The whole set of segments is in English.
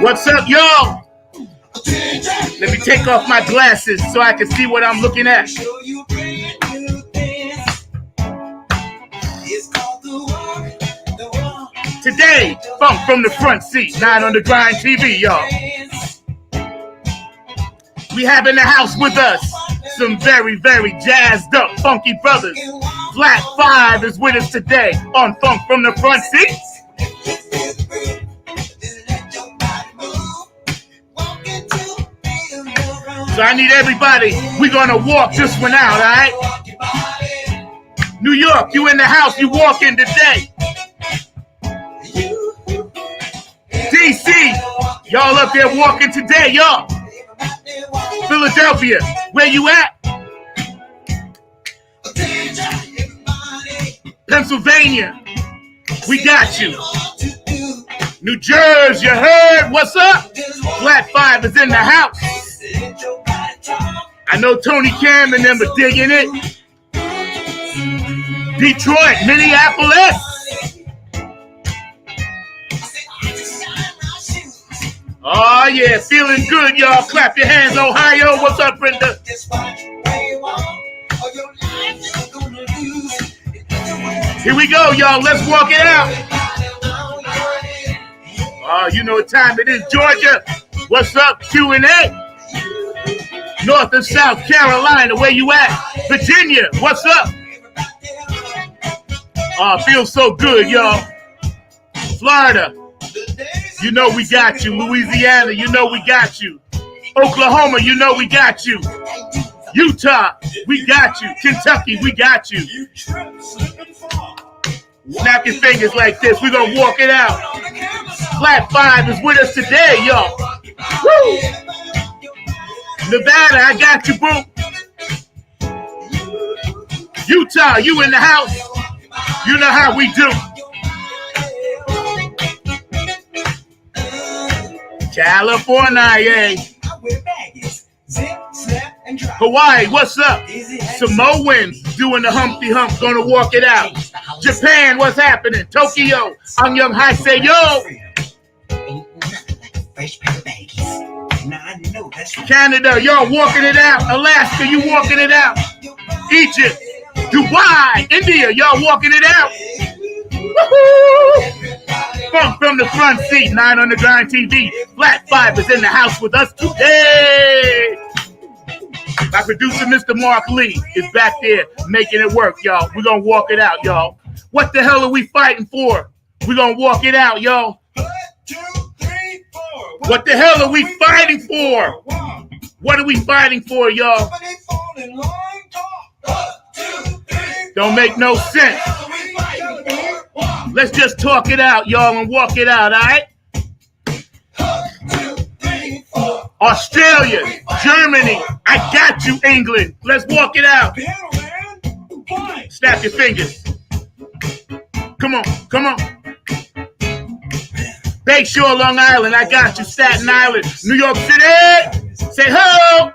What's up, y'all? Let me take off my glasses so I can see what I'm looking at. Today, Funk from the Front Seat, 9 on the Grind TV, y'all. We have in the house with us some very, very jazzed up funky brothers. Flat 5 is with us today on Funk from the Front Seat. So I need everybody. We're going to walk this one out, all right? New York, you in the house, you walk in today. DC, y'all up there walking today, y'all. Philadelphia, where you at? Pennsylvania, we got you. New Jersey, you heard? What's up? Flat 5 is in the house. I know Tony Cam and them are digging it. Detroit, Minneapolis. Oh, yeah, feeling good, y'all. Clap your hands, Ohio. What's up, Brenda? Here we go, y'all. Let's walk it out. Oh, you know what time it is, Georgia. What's up, Q&A? North and South Carolina, where you at? Virginia, what's up? Oh, feels so good, y'all. Florida, you know we got you. Louisiana, you know we got you. Oklahoma, you know we got you. Utah, we got you. Kentucky, we got you. Snap your fingers like this. We're going to walk it out. Flat 5 is with us today, y'all. Woo! Nevada, I got you, boo. Utah, you in the house. You know how we do. California, yeah. Hawaii, what's up? Samoans doing the Humpty Hump, gonna walk it out. Japan, what's happening? Tokyo, I'm Young High, say yo. Canada, y'all walking it out. Alaska, you walking it out. Egypt, Dubai, India, y'all walking it out. Woohoo! Funk from the Front Seat, 9 on the Grind TV. Flat 5 is in the house with us today. My producer, Mr. Mark Lee, is back there making it work, y'all. We're going to walk it out, y'all. What the hell are we fighting for? We're going to walk it out, y'all. 1, 2, 3, 4. What the hell are we fighting for? What are we fighting for, y'all? Don't make no sense. Let's just talk it out, y'all, and walk it out, all right? Australia, Germany, I got you, England. Let's walk it out. Snap your fingers. Come on, come on. Bayshore, Long Island, I got you. Staten Island, New York City. Say ho.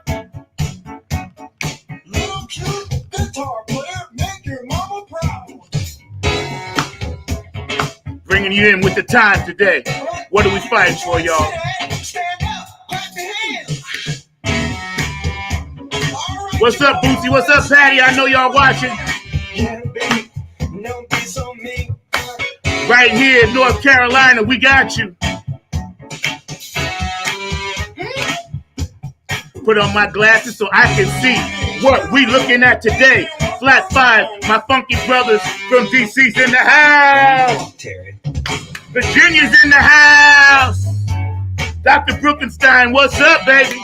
Bringing you in with the time today. What are we fighting for, y'all? What's up, Bootsy? What's up, Patty? I know y'all watching. Right here in North Carolina, we got you. Put on my glasses so I can see what we looking at today. Flat 5, my funky brothers from DC's in the house. Virginia's in the house. Dr. Brookenstein, what's up, baby?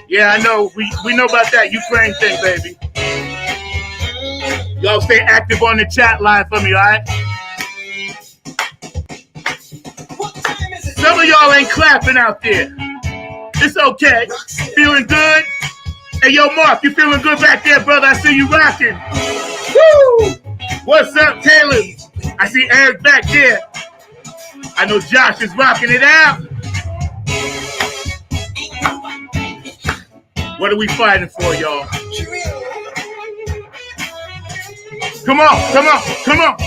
Yeah, I know. We know about that Ukraine thing, baby. Y'all stay active on the chat line for me, all right? Some of y'all ain't clapping out there. It's okay. Feeling good? Hey, yo, Mark, you feeling good back there, brother? I see you rocking. Woo! What's up, Taylor? I see Eric back there. I know Josh is rocking it out. What are we fighting for, y'all? Come on, come on, come on.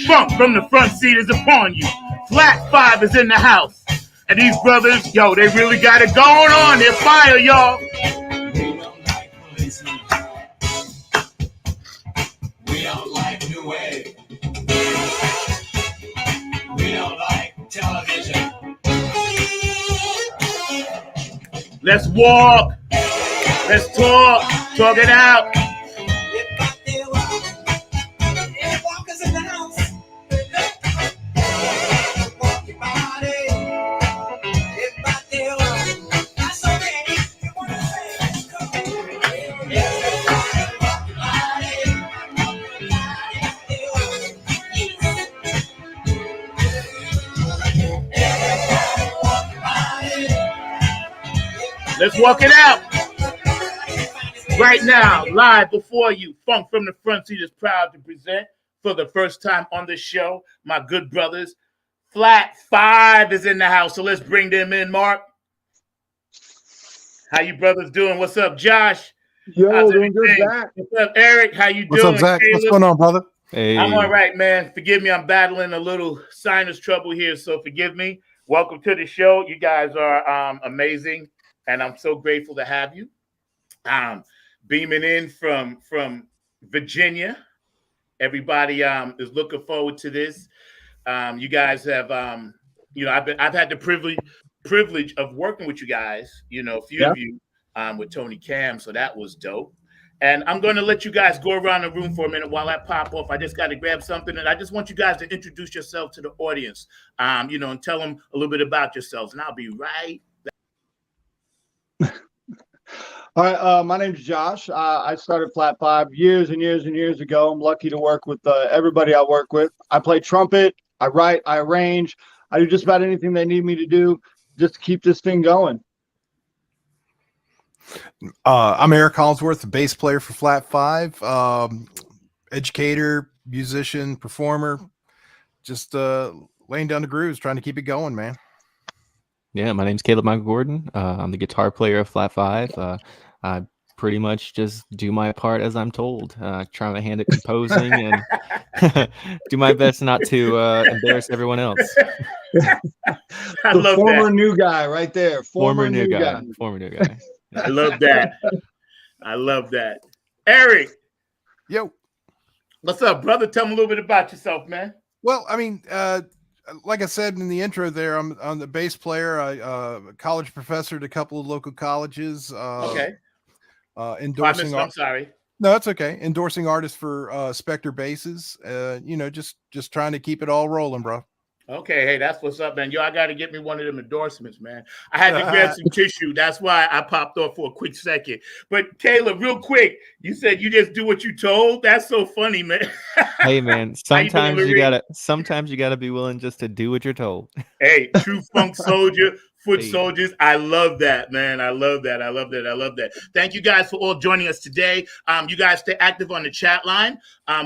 Funk from the Front Seat is upon you. Flat 5 is in the house. And these brothers, yo, they really got it going on. They're fire, y'all. We don't like New Wave. We don't like television. Let's walk. Let's talk. Talk it out. Let's walk it out. Right now, live before you, Funk from the Front Seat is proud to present for the first time on the show, my good brothers. Flat 5 is in the house, so let's bring them in, Mark. How you brothers doing? What's up, Josh? Yo, doing good, Zach. What's up, Eric? How you doing? What's up, Zach? Caleb? What's going on, brother? Hey. I'm all right, man. Forgive me, I'm battling a little sinus trouble here, so forgive me. Welcome to the show. You guys are amazing, and I'm so grateful to have you. Beaming in from Virginia. Everybody is looking forward to this. You guys have, I've had the privilege of working with you guys. A few of you with Tony Cam, so that was dope. And I'm going to let you guys go around the room for a minute while I pop off. I just got to grab something, and I just want you guys to introduce yourself to the audience, and tell them a little bit about yourselves. And I'll be right back. All right, my name's Josh. I started Flat 5 years and years and years ago. I'm lucky to work with everybody I work with. I play trumpet, I write, I arrange. I do just about anything they need me to do just to keep this thing going. I'm Eric Hollingsworth, the bass player for Flat 5, educator, musician, performer, just laying down the grooves, trying to keep it going, man. Yeah, my name's Caleb Michael Gordon. I'm the guitar player of Flat 5. I pretty much just do my part as I'm told, try my hand at composing and do my best not to embarrass everyone else. I love former that. New guy right there. Former new guy. Former new guy. I love that. I love that. Eric. Yo. What's up, brother? Tell me a little bit about yourself, man. Well, I mean, like I said in the intro there, I'm the bass player. I'm a college professor at a couple of local colleges. Okay. Endorsing. I'm sorry. No, that's okay. Endorsing artists for Spectre basses. Just trying to keep it all rolling, bro. Okay, hey, that's what's up, man. Yo, I got to get me one of them endorsements, man. I had to grab some tissue. That's why I popped off for a quick second. But Caleb, real quick, you said you just do what you told. That's so funny, man. Hey, man, sometimes you gotta be willing just to do what you're told. Hey, true funk soldier. Foot soldiers. I love that, man. I love that. I love that. I love that. Thank you guys for all joining us today. You guys stay active on the chat line.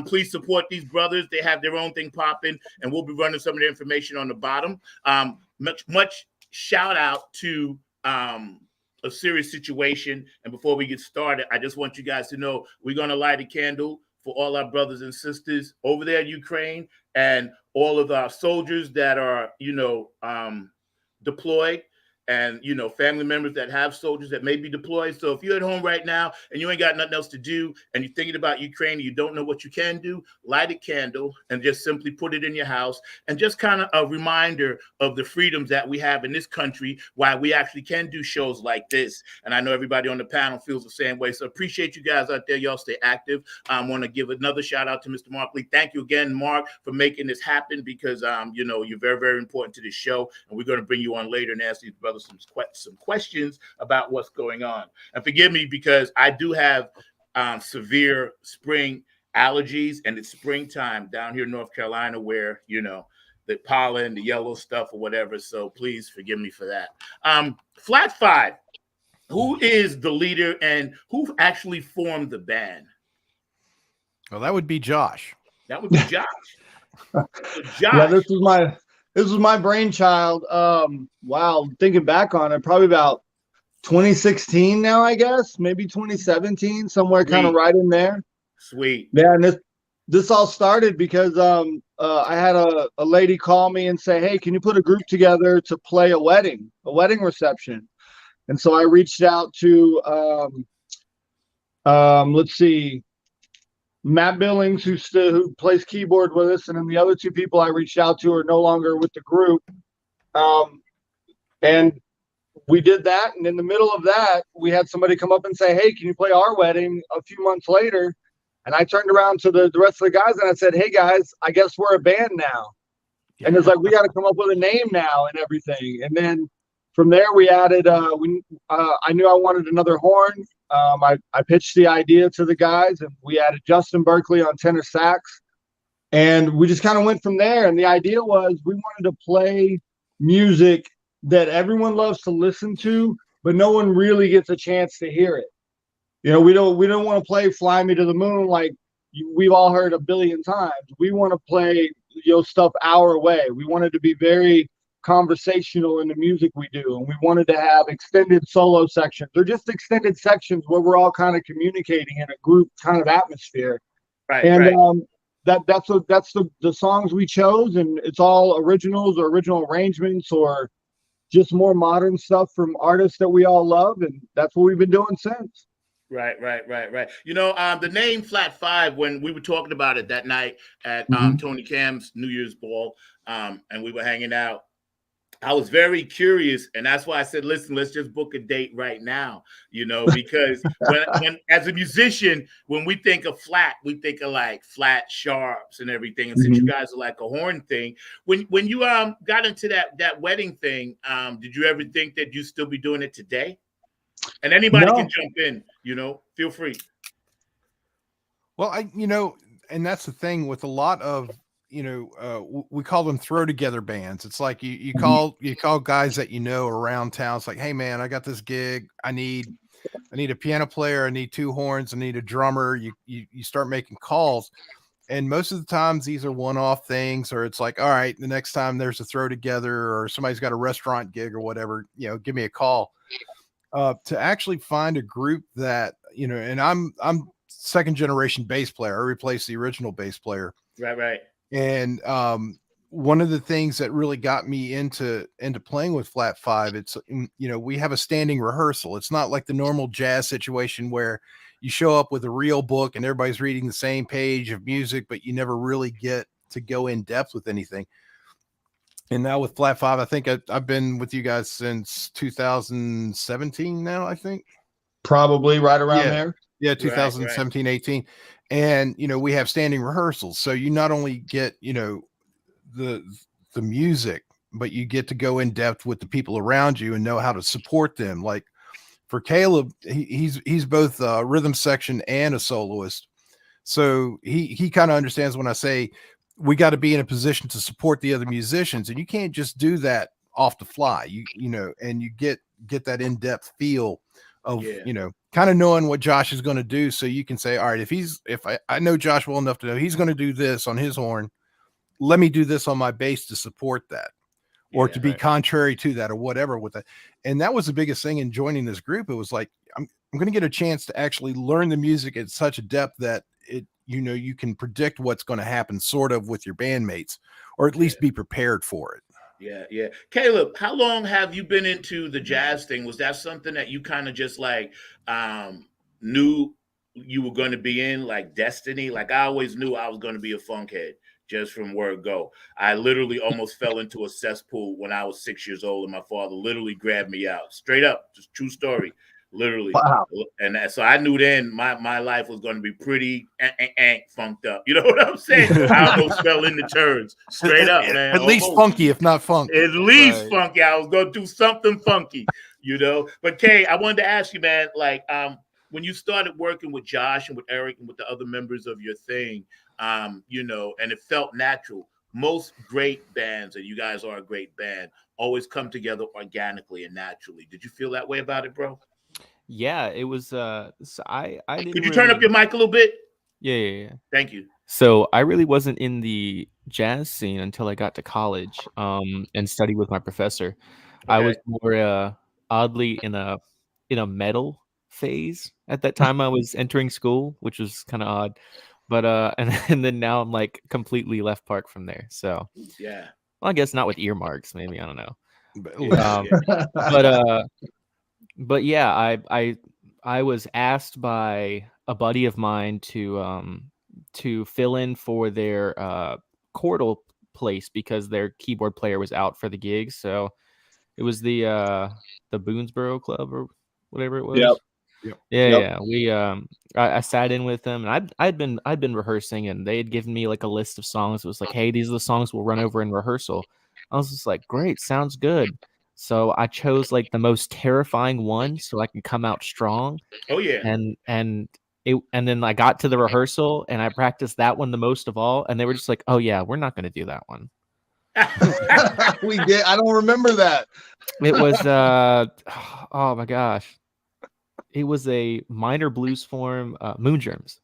Please support these brothers. They have their own thing popping, and we'll be running some of the information on the bottom. Much shout out to a serious situation. And before we get started, I just want you guys to know we're going to light a candle for all our brothers and sisters over there in Ukraine and all of our soldiers that are, deployed, and family members that have soldiers that may be deployed. So if you're at home right now and you ain't got nothing else to do and you're thinking about Ukraine and you don't know what you can do, light a candle and just simply put it in your house, and just kind of a reminder of the freedoms that we have in this country, why we actually can do shows like this. And I know everybody on the panel feels the same way. So appreciate you guys out there. Y'all stay active. I want to give another shout out to Mr. Mark Lee. Thank you again, Mark, for making this happen, because you're very, very important to this show, and we're going to bring you on later and ask these brothers some questions about what's going on. And forgive me, because I do have severe spring allergies, and it's springtime down here in North Carolina, where the pollen, the yellow stuff or whatever. So please forgive me for that. Flat 5, who is the leader and who actually formed the band? Well, that would be Josh. That would be Josh. So Josh. Yeah, this was my brainchild. Wow, thinking back on it, probably about 2016 now, I guess, maybe 2017, somewhere kind of right in there. Sweet. Yeah, and this all started because I had a lady call me and say, "Hey, can you put a group together to play a wedding reception?" And so I reached out to let's see, Matt Billings, who plays keyboard with us, and then the other two people I reached out to are no longer with the group. And we did that, and in the middle of that, we had somebody come up and say, "Hey, can you play our wedding?" A few months later, and I turned around to the rest of the guys and I said, "Hey guys, I guess we're a band now." And it's like, we got to come up with a name now and everything. And then from there, we added. I knew I wanted another horn. I pitched the idea to the guys, and we added Justin Berkeley on tenor sax, and we just kind of went from there. And the idea was we wanted to play music that everyone loves to listen to, but no one really gets a chance to hear it. You know, we don't want to play "Fly Me to the Moon" like we've all heard a billion times. We want to play, stuff our way. We wanted to be very conversational in the music we do, and we wanted to have extended solo sections or just extended sections where we're all kind of communicating in a group kind of atmosphere. Right. And right. that's the songs we chose, and it's all originals or original arrangements or just more modern stuff from artists that we all love, and that's what we've been doing since. Right. You know, the name Flat Five, when we were talking about it that night at Tony Cam's New Year's ball, and we were hanging out, I was very curious, and that's why I said, "Listen, let's just book a date right now." You know, because when as a musician, when we think of flat, we think of like flat sharps and everything. And since you guys are like a horn thing, when you got into that wedding thing, did you ever think that you'd still be doing it today? And anybody can jump in, feel free. Well, and that's the thing with a lot of, we call them throw together bands. It's like you call guys that around town. It's like, "Hey man, I got this gig. I need a piano player. I need 2 horns. I need a drummer." You start making calls, and most of the times these are one-off things, or it's like, "All right, the next time there's a throw together or somebody's got a restaurant gig or whatever, give me a call." To actually find a group that, and I'm second generation bass player. I replaced the original bass player. Right. And one of the things that really got me into playing with Flat Five, it's, we have a standing rehearsal. It's not like the normal jazz situation where you show up with a real book and everybody's reading the same page of music, but you never really get to go in depth with anything. And now with Flat Five, I think I've been with you guys since 2017 now, I think. Probably right around there. Yeah, 2017, right. 18. And, we have standing rehearsals. So you not only get, the music, but you get to go in depth with the people around you and know how to support them. Like for Caleb, he's both a rhythm section and a soloist. So he kind of understands when I say we got to be in a position to support the other musicians, and you can't just do that off the fly. And you get that in-depth feel of, kind of knowing what Josh is going to do. So you can say, all right, if I know Josh well enough to know he's going to do this on his horn, let me do this on my bass to support that, or to be contrary to that, or whatever with that. And that was the biggest thing in joining this group. It was like, I'm going to get a chance to actually learn the music at such a depth that you can predict what's going to happen sort of with your bandmates, or at least be prepared for it. Yeah. Caleb, how long have you been into the jazz thing? Was that something that you kind of just like knew you were going to be in, like destiny? Like I always knew I was going to be a funkhead just from word go. I literally almost fell into a cesspool when I was 6 years old, and my father literally grabbed me out. Straight up, just true story. Literally. Wow. And so I knew then my life was going to be pretty funked up. You know what I'm saying? I almost fell in the turds. Straight up, man. At least funky, if not funk. At least funky. I was going to do something funky, But Kay, I wanted to ask you, man, like when you started working with Josh and with Eric and with the other members of your thing, and it felt natural. Most great bands, and you guys are a great band, always come together organically and naturally. Did you feel that way about it, bro? Yeah, it was. So I didn't. Could you turn up your mic a little bit? Yeah. Thank you. So I really wasn't in the jazz scene until I got to college and studied with my professor. Okay. I was more oddly in a metal phase at that time. I was entering school, which was kind of odd. But and then now I'm like completely left park from there. So Yeah. well, I guess not with earmarks, maybe, I don't know. Yeah. But but yeah, I was asked by a buddy of mine to fill in for their chordal place because their keyboard player was out for the gig. So it was the Boonesboro Club or whatever it was. Yep. Yeah, Yep. yeah. We I sat in with them, and I'd been rehearsing, and they had given me like a list of songs. It was like, hey, these are the songs we'll run over in rehearsal. I was just like, great, sounds good. So I chose like the most terrifying one so I could come out strong. Oh yeah. And then I got to the rehearsal and I practiced that one the most of all, and they were just like, oh yeah, we're not gonna do that one. We did. I don't remember that. It was oh my gosh. It was a minor blues form, Moongerms.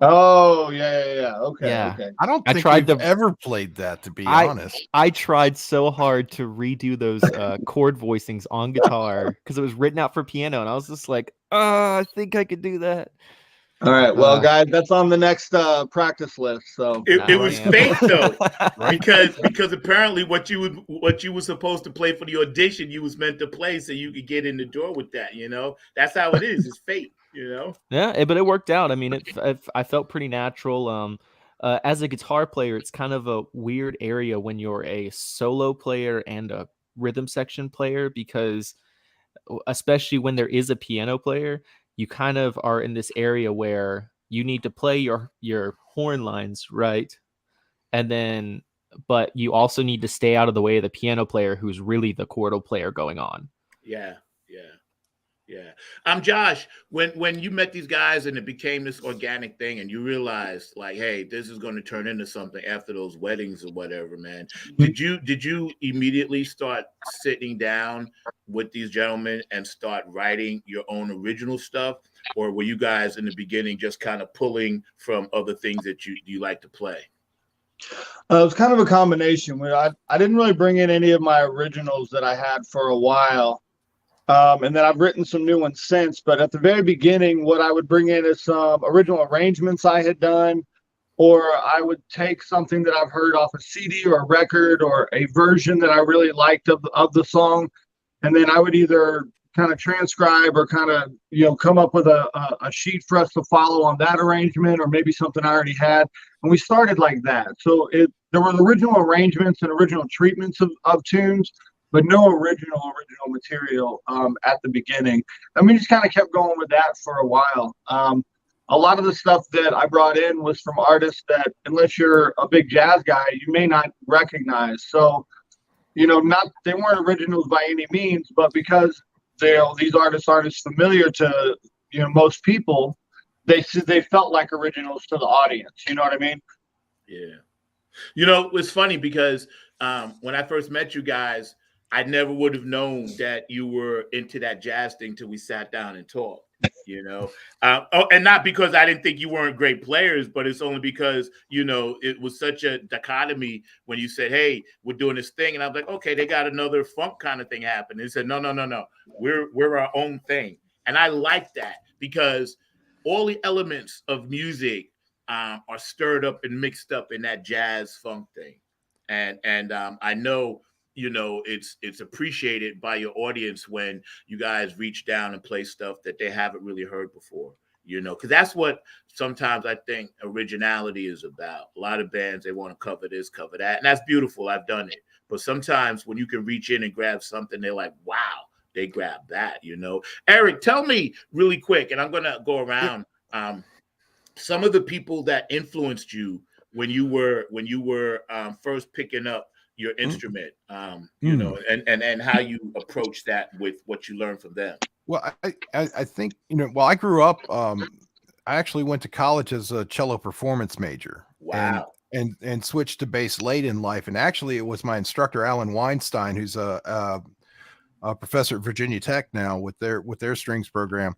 Oh yeah. Okay. Yeah. Okay. I don't I think tried we've to- ever played that, to be honest. I tried so hard to redo those chord voicings on guitar because it was written out for piano, and I was just like, I think I could do that. All right. Well, Uh, guys, that's on the next practice list. So It was fake though, Right? because apparently what you were supposed to play for the audition, you was meant to play so you could get in the door with that. You know, that's how it is. It's fate. You know. Yeah, but it worked out. I mean, I felt pretty natural. As a guitar player, it's kind of a weird area when you're a solo player and a rhythm section player because, especially when there is a piano player, you kind of are in this area where you need to play your horn lines right, and then but you also need to stay out of the way of the piano player who's really the chordal player going on. Yeah. Josh, when you met these guys and it became this organic thing and you realized like, hey, this is going to turn into something after those weddings or whatever, man. Did you immediately start sitting down with these gentlemen and start writing your own original stuff? Or were you guys in the beginning just kind of pulling from other things that you like to play? it was kind of a combination where I didn't really bring in any of my originals that I had for a while. And then I've written some new ones since, but at the very beginning, what I would bring in is some original arrangements I had done, or I would take something that I've heard off a CD or a record or a version that I really liked of the song. And then I would either kind of transcribe or kind of, come up with a sheet for us to follow on that arrangement, or maybe something I already had. And we started like that. So there were original arrangements and original treatments of tunes, but no original material at the beginning. And we just kind of kept going with that for a while. A lot of the stuff that I brought in was from artists that, unless you're a big jazz guy, you may not recognize. So, they weren't originals by any means, but because these artists aren't as familiar to most people, they felt like originals to the audience. You know what I mean? Yeah. It's funny because when I first met you guys, I never would have known that you were into that jazz thing till we sat down and talked, and not because I didn't think you weren't great players, but it's only because, it was such a dichotomy when you said, hey, we're doing this thing. And I'm like, okay, they got another funk kind of thing happening. They said, no. We're our own thing. And I like that because all the elements of music are stirred up and mixed up in that jazz funk thing. And I know, it's appreciated by your audience when you guys reach down and play stuff that they haven't really heard before, because that's what sometimes I think originality is about. A lot of bands, they want to cover this, cover that, and that's beautiful. I've done it. But sometimes when you can reach in and grab something, they're like, wow, they grabbed that, Eric, tell me really quick, and I'm going to go around some of the people that influenced you when you were first picking up your instrument, and how you approach that with what you learned from them. Well, I think, I grew up, I actually went to college as a cello performance major. Wow. And switched to bass late in life. And actually it was my instructor, Alan Weinstein, who's a professor at Virginia Tech now with their strings program,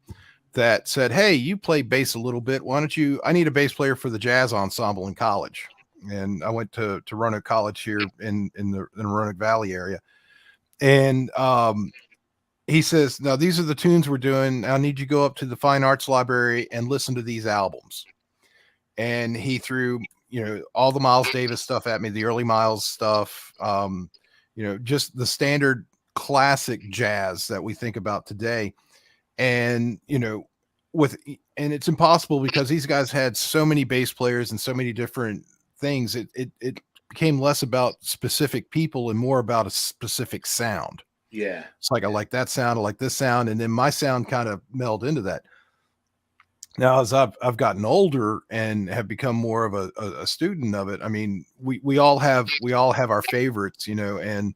that said, hey, you play bass a little bit. Why don't I need a bass player for the jazz ensemble in college. And I went to Roanoke College here in the Roanoke Valley area. And he says, now these are the tunes we're doing. I need you to go up to the Fine Arts Library and listen to these albums. and he threw, all the Miles Davis stuff at me, the early Miles stuff, just the standard classic jazz that we think about today. And, and it's impossible because these guys had so many bass players and so many different things. It became less about specific people and more about a specific sound. Yeah. It's like, I like that sound, I like this sound. And then my sound kind of meld into that. Now, as I've gotten older and have become more of a student of it, I mean, we all have our favorites, and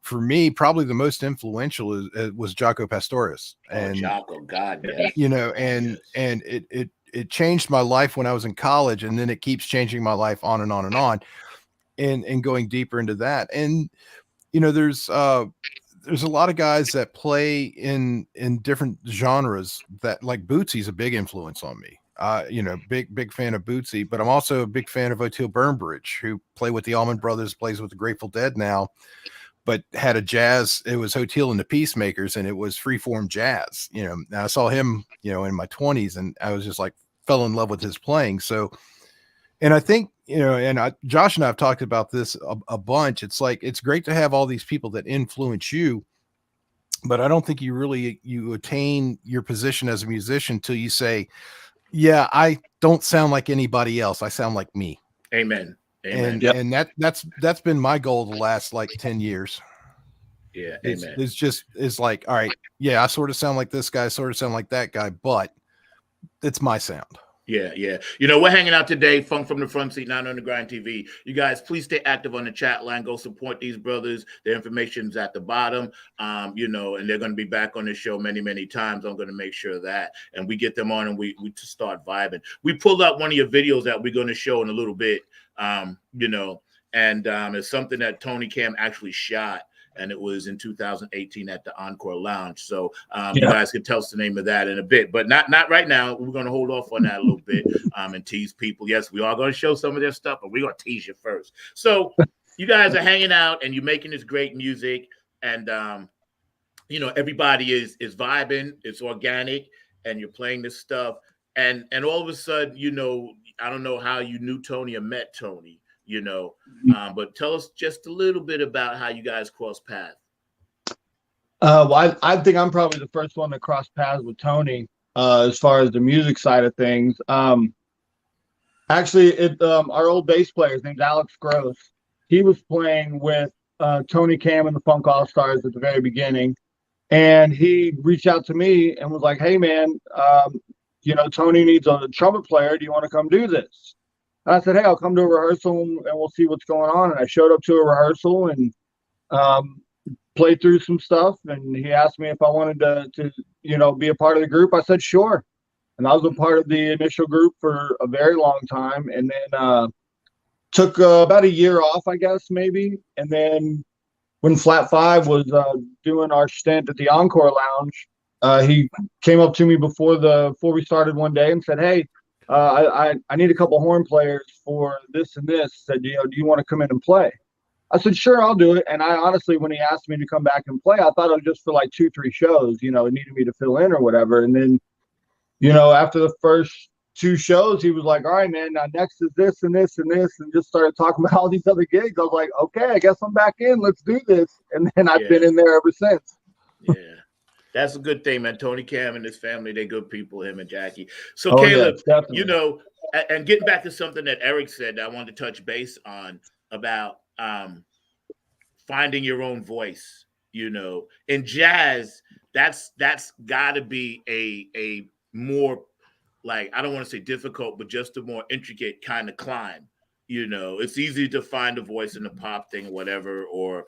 for me, probably the most influential was Jaco Pastorius. And Jaco, God, yes. And it changed my life when I was in college, and then it keeps changing my life on and on and on, and going deeper into that. And there's a lot of guys that play in different genres that, like, Bootsy's a big influence on me. Big fan of Bootsy, but I'm also a big fan of Oteil Burnbridge, who played with the Allman Brothers, plays with the Grateful Dead now, but had a jazz. It was Oteil and the Peacemakers, and it was freeform jazz. And I saw him, in my 20s, and I was just like, fell in love with his playing. So, and I think, Josh and I have talked about this a bunch. It's like, it's great to have all these people that influence you, but I don't think you attain your position as a musician till you say, yeah, I don't sound like anybody else. I sound like me. Amen. And that's been my goal the last like 10 years. Yeah. Amen. It's like, all right, yeah, I sort of sound like this guy, sort of sound like that guy, but it's my sound. Yeah. We're hanging out today, Funk from the Front Seat, 9 on the Grind TV. You guys, please stay active on the chat line. Go support these brothers. Their information's at the bottom. And they're going to be back on the show many, many times. I'm going to make sure of that. And we get them on and we start vibing. We pulled up one of your videos that we're going to show in a little bit, and it's something that Tony Cam actually shot. And it was in 2018 at the Encore Lounge. So you guys can tell us the name of that in a bit, but not right now. We're going to hold off on that a little bit and tease people. Yes, we are going to show some of their stuff, but we're going to tease you first. So you guys are hanging out and you're making this great music, and everybody is vibing. It's organic, and you're playing this stuff. And all of a sudden, I don't know how you knew Tony or met Tony. But tell us just a little bit about how you guys crossed paths. Well, I think I'm probably the first one to cross paths with Tony as far as the music side of things. Actually, our old bass player, his name's Alex Gross. He was playing with Tony Cam and the Funk All Stars at the very beginning, and he reached out to me and was like, "Hey, man, Tony needs a trumpet player. Do you want to come do this?" And I said, "Hey, I'll come to a rehearsal and we'll see what's going on." And I showed up to a rehearsal and played through some stuff. And he asked me if I wanted to be a part of the group. I said, sure. And I was a part of the initial group for a very long time. And then took about a year off, I guess, maybe. And then when Flat Five was doing our stint at the Encore Lounge, he came up to me before we started one day and said, "Hey, I need a couple horn players for this and this." Said, "Do you want to come in and play?" I said, "Sure, I'll do it." And I honestly, when he asked me to come back and play, I thought it was just for like 2-3 shows, it needed me to fill in or whatever. And then, after the first 2 shows, he was like, "All right, man, now next is this and this and this," and just started talking about all these other gigs. I was like, "Okay, I guess I'm back in. Let's do this." And then I've been in there ever since. Yeah. That's a good thing, man. Tony Cam and his family, they're good people, him and Jackie. So, Caleb, and getting back to something that Eric said that I wanted to touch base on about finding your own voice, in jazz, that's got to be a more, like, I don't want to say difficult, but just a more intricate kind of climb. It's easy to find a voice in the pop thing, whatever, or,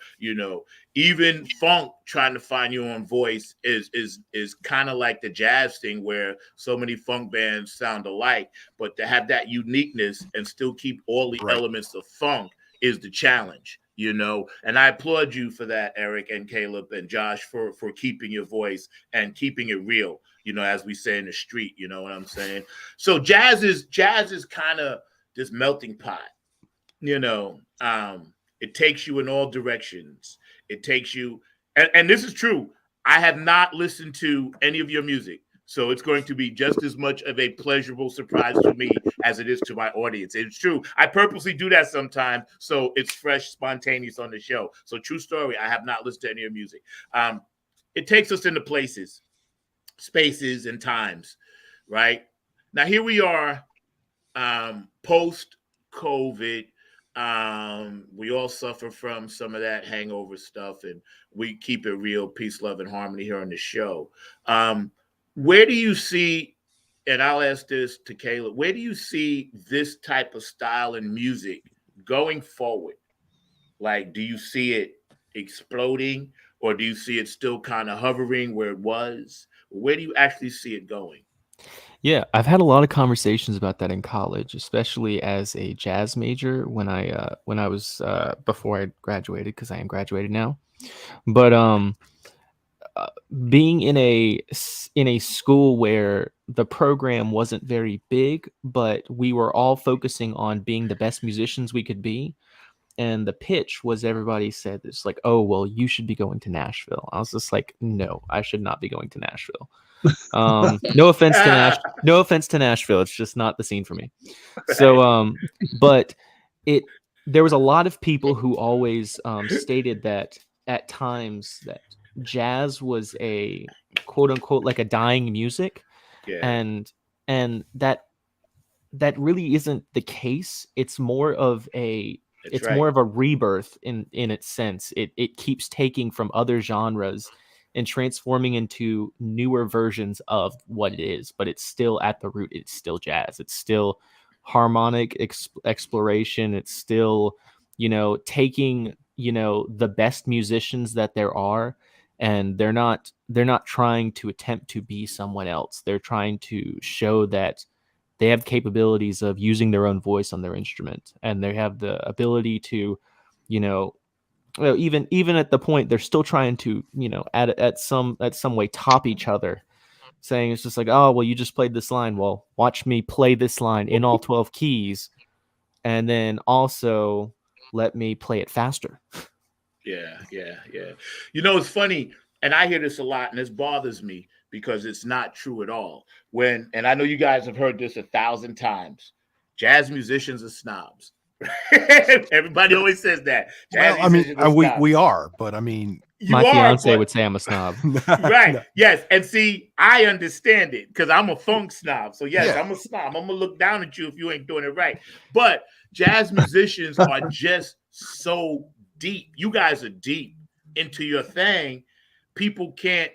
even funk, trying to find your own voice is kind of like the jazz thing where so many funk bands sound alike, but to have that uniqueness and still keep all the elements of funk is the challenge, and I applaud you for that, Eric and Caleb and Josh, for keeping your voice and keeping it real, as we say in the street, you know what I'm saying? So jazz is kind of this melting pot, it takes you in all directions. It takes you, and this is true. I have not listened to any of your music, So it's going to be just as much of a pleasurable surprise to me as it is to my audience. It's true. I purposely do that sometimes, so it's fresh, spontaneous on the show. So true story, I have not listened to any of your music. It takes us into places, spaces, and times, right? Now, here we are, post-COVID. We all suffer from some of that hangover stuff, and we keep it real, peace, love, and harmony here on the show. Where do you see, and I'll ask this to Caleb, where do you see this type of style in music going forward? Like, do you see it exploding, or do you see it still kind of hovering where it was? Where do you actually see it going? Yeah, I've had a lot of conversations about that in college, especially as a jazz major when I was before I graduated, because I am graduated now. But being in a school where the program wasn't very big, but we were all focusing on being the best musicians we could be. And the pitch was, everybody said this, like, oh, well, you should be going to Nashville. I was just like, no, I should not be going to Nashville. No offense to Nashville. It's just not the scene for me. So, but there was a lot of people who always stated that at times that jazz was a quote unquote like a dying music. Yeah. And that really isn't the case. It's more of a more of a rebirth in its sense. It keeps taking from other genres and transforming into newer versions of what it is, but it's still at the root. It's still jazz. It's still harmonic exploration. It's still, taking, the best musicians that there are, and they're not trying to attempt to be someone else. They're trying to show that they have capabilities of using their own voice on their instrument, and they have the ability to, even at the point they're still trying to, at some way top each other, saying it's just like, oh, well, you just played this line. Well, watch me play this line in all 12 keys, and then also let me play it faster. Yeah. It's funny, and I hear this a lot, and this bothers me because it's not true at all. And I know you guys have heard this 1,000 times, jazz musicians are snobs. Everybody always says that. We are, but I mean, my fiance would say I'm a snob. Right. No. Yes. And see, I understand it because I'm a funk snob. So yes, yeah. I'm a snob. I'm gonna look down at you if you ain't doing it right. But jazz musicians are just so deep. You guys are deep into your thing. People can't,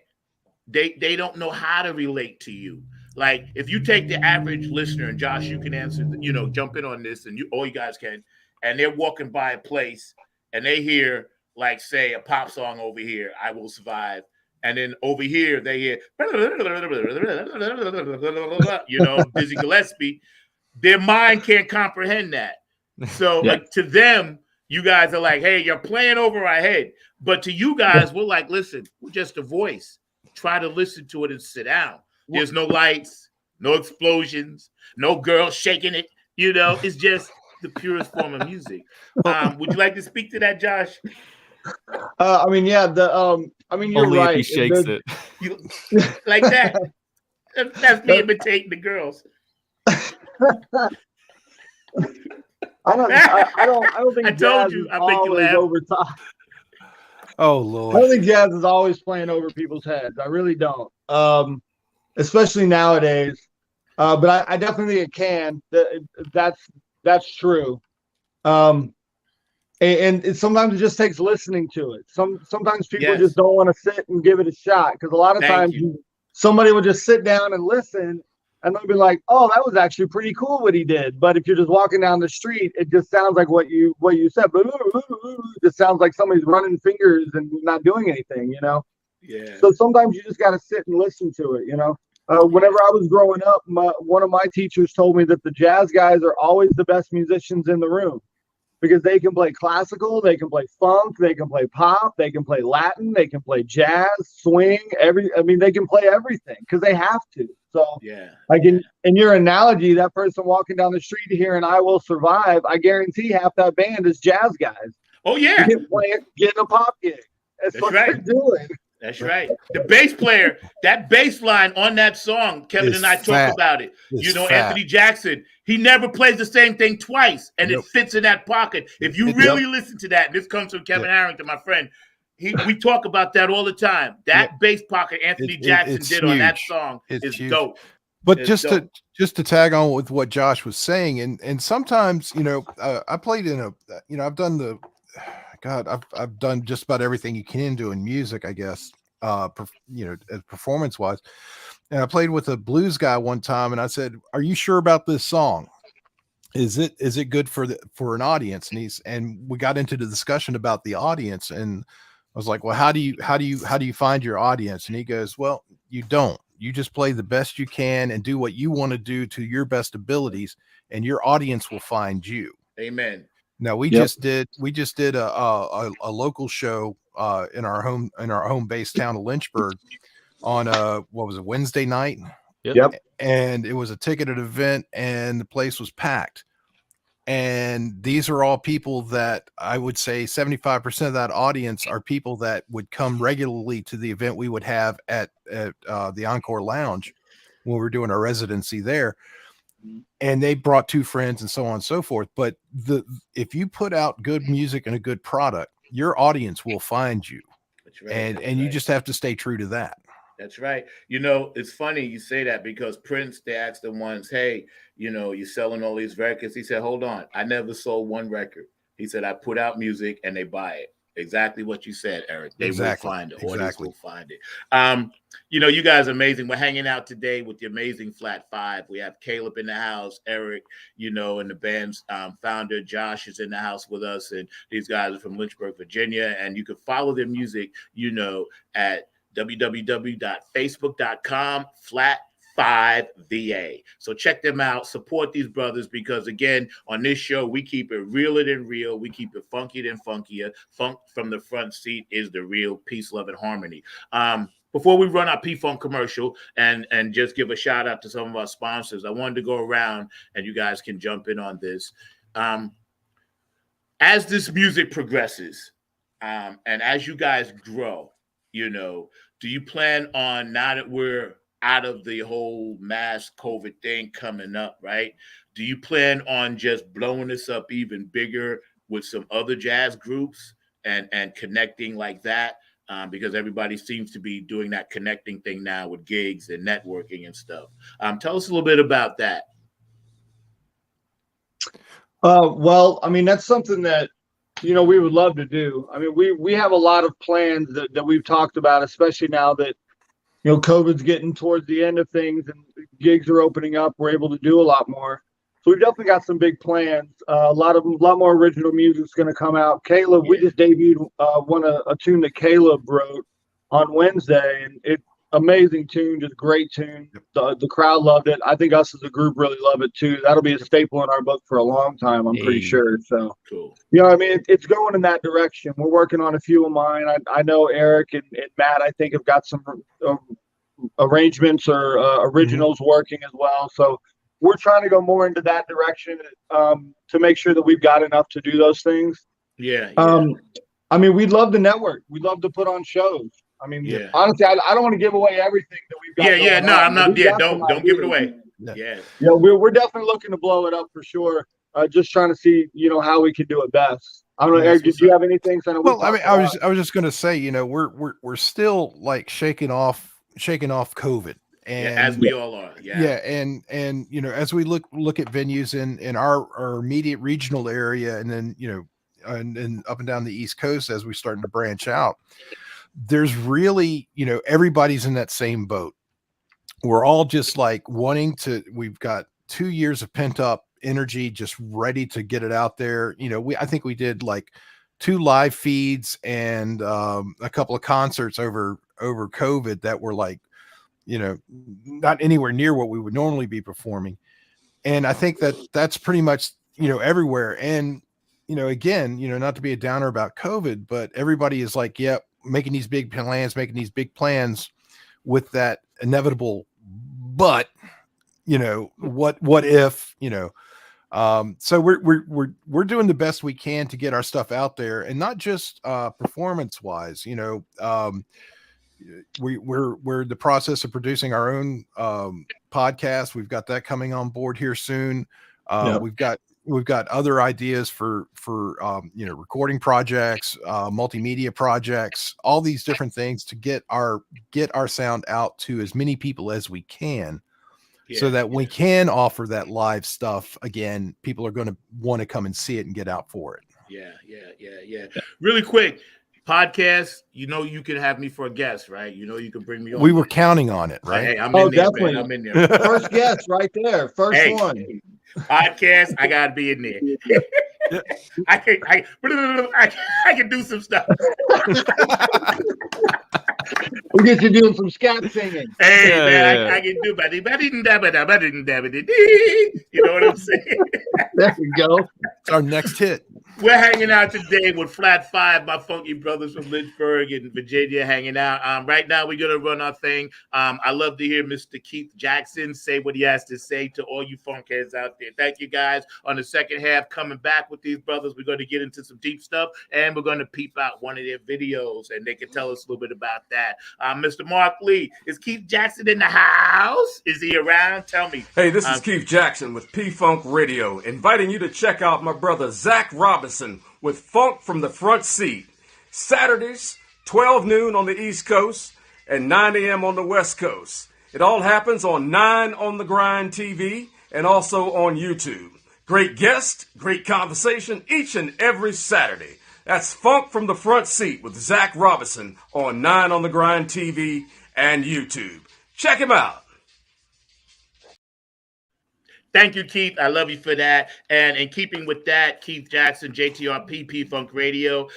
they don't know how to relate to you. Like, if you take the average listener, and Josh, you can answer, jump in on this, and all you guys can, and they're walking by a place and they hear, like, say, a pop song over here, I Will Survive. And then over here, they hear, Dizzy Gillespie. Their mind can't comprehend that. So, yeah. Like, to them, you guys are like, hey, you're playing over our head. But to you guys, we're like, listen, we're just a voice. Try to listen to it and sit down. There's no lights, no explosions, no girl shaking it. It's just the purest form of music. Would you like to speak to that, Josh? You're only right. If he shakes it. Like that. That's me imitating the girls. I don't think I told you. I make you laugh. Over top. Oh Lord! I don't think jazz is always playing over people's heads. I really don't. Especially nowadays. But I definitely think it can. That's true. And sometimes it just takes listening to it. Sometimes people just don't want to sit and give it a shot, because a lot of times somebody will just sit down and listen, and they'll be like, "Oh, that was actually pretty cool what he did." But if you're just walking down the street, it just sounds like what you said. It just sounds like somebody's running fingers and not doing anything, Yeah. So sometimes you just got to sit and listen to it, Whenever I was growing up, one of my teachers told me that the jazz guys are always the best musicians in the room, because they can play classical, they can play funk, they can play pop, they can play Latin, they can play jazz, swing, they can play everything because they have to. So, yeah, like in your analogy, that person walking down the street hearing I Will Survive, I guarantee half that band is jazz guys. Oh, yeah. Getting a pop gig. That's what right. they're doing. That's right. The bass player, that bass line on that song, Kevin It's and I fat. talk about it. It's You know, fat. Anthony Jackson, he never plays the same thing twice, and Nope. it fits in that pocket. If you It- really listen to that, and this comes from Kevin Harrington, my friend, we talk about that all the time. That bass pocket Anthony Jackson it's did on that huge. song It's is huge. dope. But It's just to tag on with what Josh was saying, and sometimes, you know, I played in a, you know, I've done the, God, I've done just about everything you can do in music, I guess, you know, performance wise. And I played with a blues guy one time, and I said, "Are you sure about this song? Is it good for an audience?" And we got into the discussion about the audience, and I was like, "Well, how do you find your audience?" And he goes, "Well, you don't. You just play the best you can and do what you want to do to your best abilities, and your audience will find you." Amen. Now we just did a local show in our home base town of Lynchburg on what was it, Wednesday night? Yep. And it was a ticketed event, and the place was packed. And these are all people that I would say 75% of that audience are people that would come regularly to the event we would have at the Encore Lounge when we were doing our residency there. And they brought two friends and so on and so forth. But if you put out good music and a good product, your audience will find you. That's right. And you just have to stay true to that. That's right. You know, it's funny you say that because Prince, they asked him once, "Hey, you know, you're selling all these records." He said, "Hold on. I never sold one record." He said, "I put out music and they buy it." Exactly what you said, Eric. They will find it. Audience will find it. You know, you guys are amazing. We're hanging out today with the amazing Flat Five. We have Caleb in the house, Eric, you know, and the band's founder, Josh, is in the house with us. And these guys are from Lynchburg, Virginia. And you can follow their music, you know, at www.facebook.com/Flat5VA. So check them out, support these brothers, because again, on this show, we keep it realer than real. We keep it funkier than funkier. Funk from the front seat is the real peace, love, and harmony. Before we run our P-Funk commercial and just give a shout out to some of our sponsors, I wanted to go around and you guys can jump in on this. As this music progresses and as you guys grow, you know, do you plan on, now that we're out of the whole mass COVID thing coming up, right? Do you plan on just blowing this up even bigger with some other jazz groups and connecting like that? Because everybody seems to be doing that connecting thing now with gigs and networking and stuff. Tell us a little bit about that. Well, I mean, that's something that, you know, we would love to do. I mean, we have a lot of plans that we've talked about, especially now that, you know, COVID's getting towards the end of things and gigs are opening up. We're able to do a lot more. So we've definitely got some big plans. A lot more original music's going to come out. Caleb, we just debuted a tune that Caleb wrote on Wednesday, and it's amazing tune, just great tune. The crowd loved it. I think us as a group really love it too. That'll be a staple in our book for a long time, I'm pretty sure. So, cool. You know, I mean, it's going in that direction. We're working on a few of mine. I know Eric and Matt, I think, have got some arrangements or originals working as well. So we're trying to go more into that direction to make sure that we've got enough to do those things. Yeah. I mean, we'd love to network. We'd love to put on shows. I mean, honestly, I don't want to give away everything that we've got. No, I'm not. Yeah, don't give it away. Yeah, we're definitely looking to blow it up for sure. Just trying to see, you know, how we can do it best. I don't know, Eric, did you have anything? Well, I mean, I was just going to say, you know, we're still like shaking off COVID. And as we all are. And you know, as we look at venues in our immediate regional area, and then, you know, and up and down the East Coast as we're starting to branch out, there's really, you know, everybody's in that same boat. We're all just like we've got 2 years of pent up energy, just ready to get it out there. You know, I think we did like 2 live feeds and a couple of concerts over COVID that were like, you know, not anywhere near what we would normally be performing. And I think that's pretty much, you know, everywhere. And, you know, again, you know, not to be a downer about COVID, but everybody is like, making these big plans with that inevitable, but, you know, what if, you know, so we're doing the best we can to get our stuff out there, and not just performance wise, you know, we're in the process of producing our own podcast. We've got that coming on board here soon. Yep. We've got other ideas for recording projects, multimedia projects, all these different things to get our sound out to as many people as we can, so that we can offer that live stuff again. People are going to want to come and see it and get out for it. Yeah. Really quick, podcast. You know, you can have me for a guest, right? You know, you can bring me on. We were counting on it, right? Hey, I'm in there, definitely. man. I'm in there. First guest right there. First one. Podcast, I gotta be in there. I can do some stuff. We'll get you doing some scat singing. Hey, man, I can do you know what I'm saying? There you go. It's our next hit. We're hanging out today with Flat Five, my funky brothers from Lynchburg and Virginia hanging out. Right now, we're going to run our thing. I love to hear Mr. Keith Jackson say what he has to say to all you funk heads out there. Thank you, guys. On the second half, coming back with these brothers, we're going to get into some deep stuff, and we're going to peep out one of their videos, and they can tell us a little bit about that. Mr. Mark Lee, is Keith Jackson in the house? Is he around? Tell me. Hey, this is Keith Jackson with P-Funk Radio, inviting you to check out my brother Zach Robinson with Funk from the Front Seat. Saturdays, 12 noon on the East Coast and 9 a.m. on the West Coast. It all happens on 9 on the Grind TV and also on YouTube. Great guest, great conversation each and every Saturday. That's Funk from the Front Seat with Zach Robinson on 9 on the Grind TV and YouTube. Check him out. Thank you, Keith. I love you for that. And in keeping with that, Keith Jackson, JTRP, P-Funk Radio,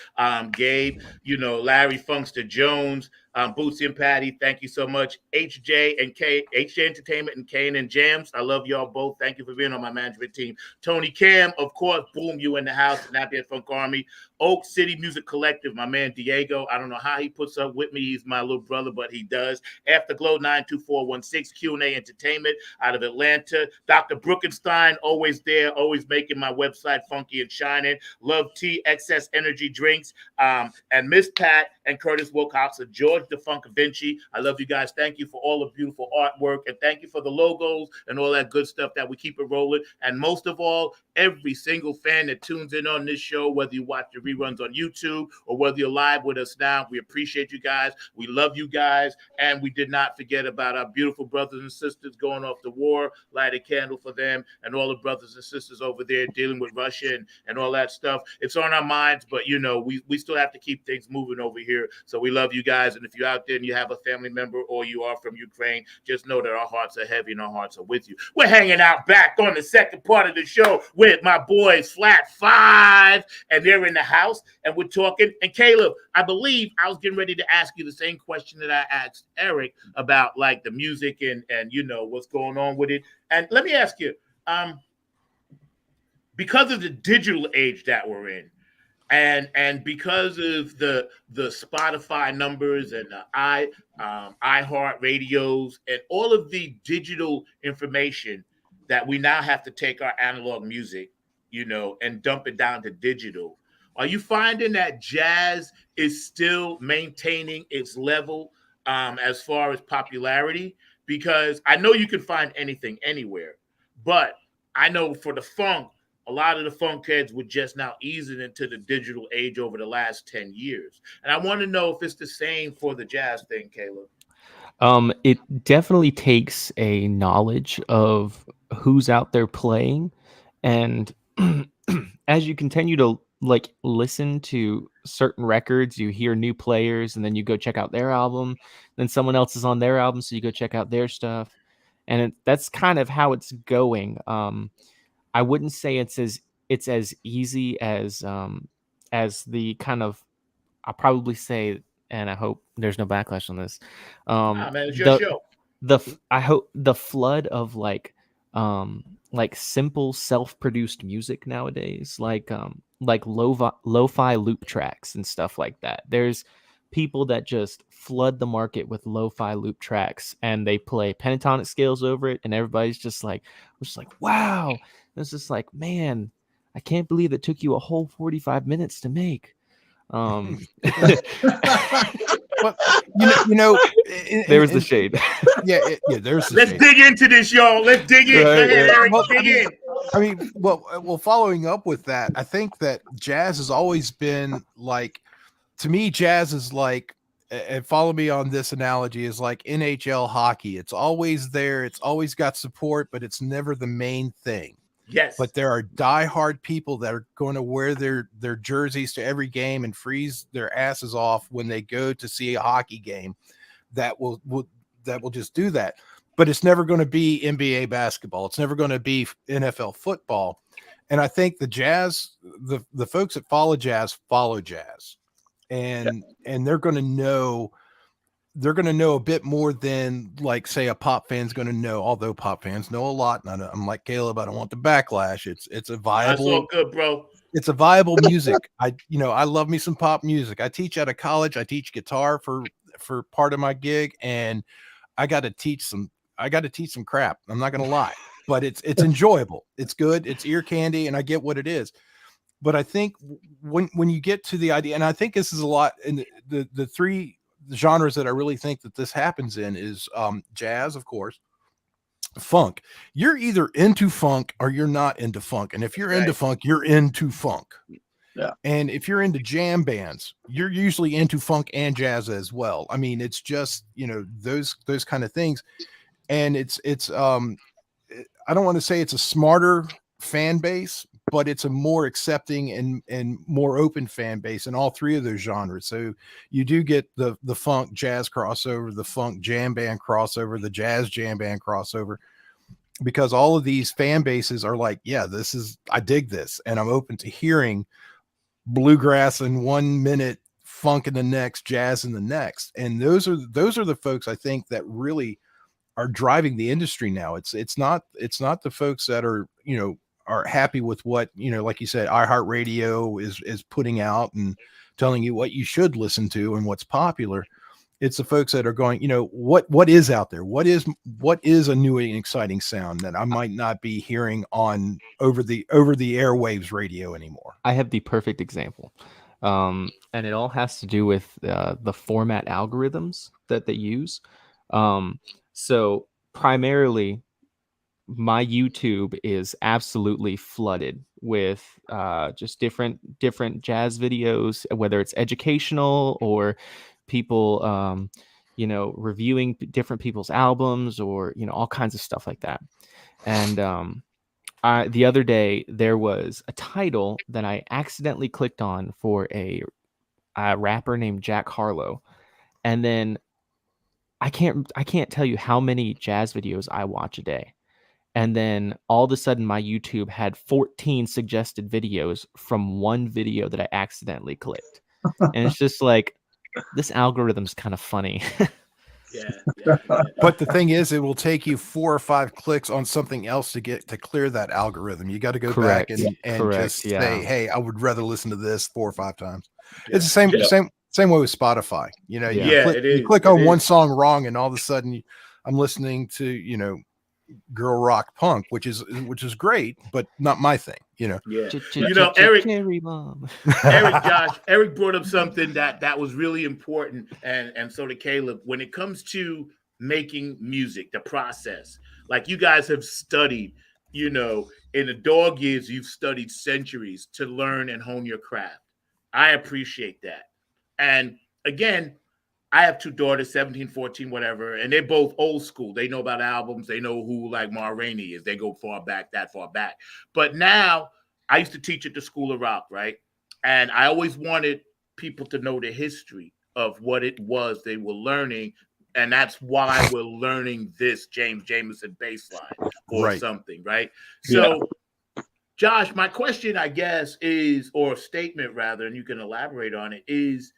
Gabe, Larry Funkster Jones, Bootsy and Patty, thank you so much. HJ Entertainment and Kane and Jams, I love y'all both. Thank you for being on my management team. Tony Cam, of course, boom, you in the house, Napier Funk Army. Oak City Music Collective, my man Diego. I don't know how he puts up with me. He's my little brother, but he does. Afterglow 92416, Q&A Entertainment out of Atlanta. Dr. Brookenstein, always there, always making my website funky and shining. Love Tea, Excess Energy Drinks. And Miss Pat and Curtis Wilcox and George DeFunk Vinci. I love you guys. Thank you for all the beautiful artwork, and thank you for the logos and all that good stuff that we keep it rolling. And most of all, every single fan that tunes in on this show, whether you watch the reruns on YouTube or whether you're live with us now, we appreciate you guys. We love you guys. And we did not forget about our beautiful brothers and sisters going off to war. Light a candle for them and all the brothers and sisters over there dealing with Russia and all that stuff. It's on our minds, but we still have to keep things moving over here. So we love you guys. And if you're out there and you have a family member or you are from Ukraine, just know that our hearts are heavy and our hearts are with you. We're hanging out back on the second part of the show with my boys Flat Five, and they're in the house and we're talking. And Caleb, I believe I was getting ready to ask you the same question that I asked Eric about like the music and what's going on with it. And let me ask you, because of the digital age that we're in, and because of the Spotify numbers and the iHeart radios and all of the digital information that we now have to take our analog music, and dump it down to digital, are you finding that jazz is still maintaining its level as far as popularity? Because I know you can find anything anywhere, but I know for the funk, a lot of the funk heads were just now easing into the digital age over the last 10 years. And I want to know if it's the same for the jazz thing, Caleb. It definitely takes a knowledge of who's out there playing. And as you continue to listen to certain records, you hear new players and then you go check out their album. Then someone else is on their album, so you go check out their stuff. And that's kind of how it's going. I wouldn't say it's as easy as the kind of, I'll probably say, and I hope there's no backlash on this. Man, it's your show. I hope the flood of like simple self-produced music nowadays, like lo-fi loop tracks and stuff like that. There's people that just flood the market with lo-fi loop tracks and they play pentatonic scales over it, and everybody's just like, wow. It's just like, man, I can't believe it took you a whole 45 minutes to make. Well, There was the shade. Yeah, there's the Let's shade. dig into this, y'all. Let's dig in. Go Right, ahead, right. Eric. Well, dig in. I mean, well, following up with that, I think that jazz has always been like, to me, jazz is like, and follow me on this analogy, is like NHL hockey. It's always there. It's always got support, but it's never the main thing. Yes. But there are diehard people that are going to wear their jerseys to every game and freeze their asses off when they go to see a hockey game. That will just do that. But it's never going to be NBA basketball. It's never going to be NFL football. And I think the jazz, the folks that follow jazz, and they're going to know a bit more than, like, say, a pop fan's going to know, although pop fans know a lot. And I'm like Caleb, I don't want the backlash. It's a viable, That's all good, bro. It's a viable music. I love me some pop music. I teach out of college. I teach guitar for part of my gig, and I got to teach some crap. I'm not going to lie, but it's enjoyable. It's good. It's ear candy, and I get what it is. But I think when you get to the idea, and I think this is a lot in the three genres that I really think that this happens in is jazz, of course, funk. You're either into funk or you're not into funk. And if you're into funk, you're into funk. Yeah. And if you're into jam bands, you're usually into funk and jazz as well. I mean, it's just, those kind of things. And it's I don't want to say it's a smarter fan base, but it's a more accepting and more open fan base in all three of those genres. So you do get the funk jazz crossover, the funk jam band crossover, the jazz jam band crossover, because all of these fan bases are like, yeah, I dig this, and I'm open to hearing bluegrass in 1 minute, funk in the next, jazz in the next. And those are the folks I think that really are driving the industry now. It's not the folks that are happy with what, like you said, iHeartRadio is putting out and telling you what you should listen to and what's popular. It's the folks that are going, what is out there? What is a new and exciting sound that I might not be hearing on over the airwaves radio anymore? I have the perfect example. And it all has to do with the format algorithms that they use. So primarily, my YouTube is absolutely flooded with just different jazz videos, whether it's educational or people, reviewing different people's albums, or, all kinds of stuff like that. And the other day there was a title that I accidentally clicked on for a rapper named Jack Harlow, and then I can't tell you how many jazz videos I watch a day. And then all of a sudden my YouTube had 14 suggested videos from one video that I accidentally clicked. And it's just like, this algorithm's kind of funny. Yeah. But the thing is, it will take you 4 or 5 clicks on something else to clear that algorithm. You got to go Correct. back and just Yeah. say, hey, I would rather listen to this 4 or 5 times. It's the same way with Spotify. You click on one song wrong, and all of a sudden I'm listening to, girl rock punk, which is great, but not my thing. Yeah. Eric, Eric brought up something that was really important, and so did Caleb. When it comes to making music, the process, like you guys have studied, in the dog years, you've studied centuries to learn and hone your craft. I appreciate that. And again, I have 2 daughters, 17, 14, whatever, and they're both old school. They know about albums. They know who, like, Ma Rainey is. They go that far back. But now, I used to teach at the School of Rock, right? And I always wanted people to know the history of what it was they were learning, and that's why we're learning this James Jamerson bass line or something, right? So, Josh, my question, I guess, is, or statement rather, and you can elaborate on it, is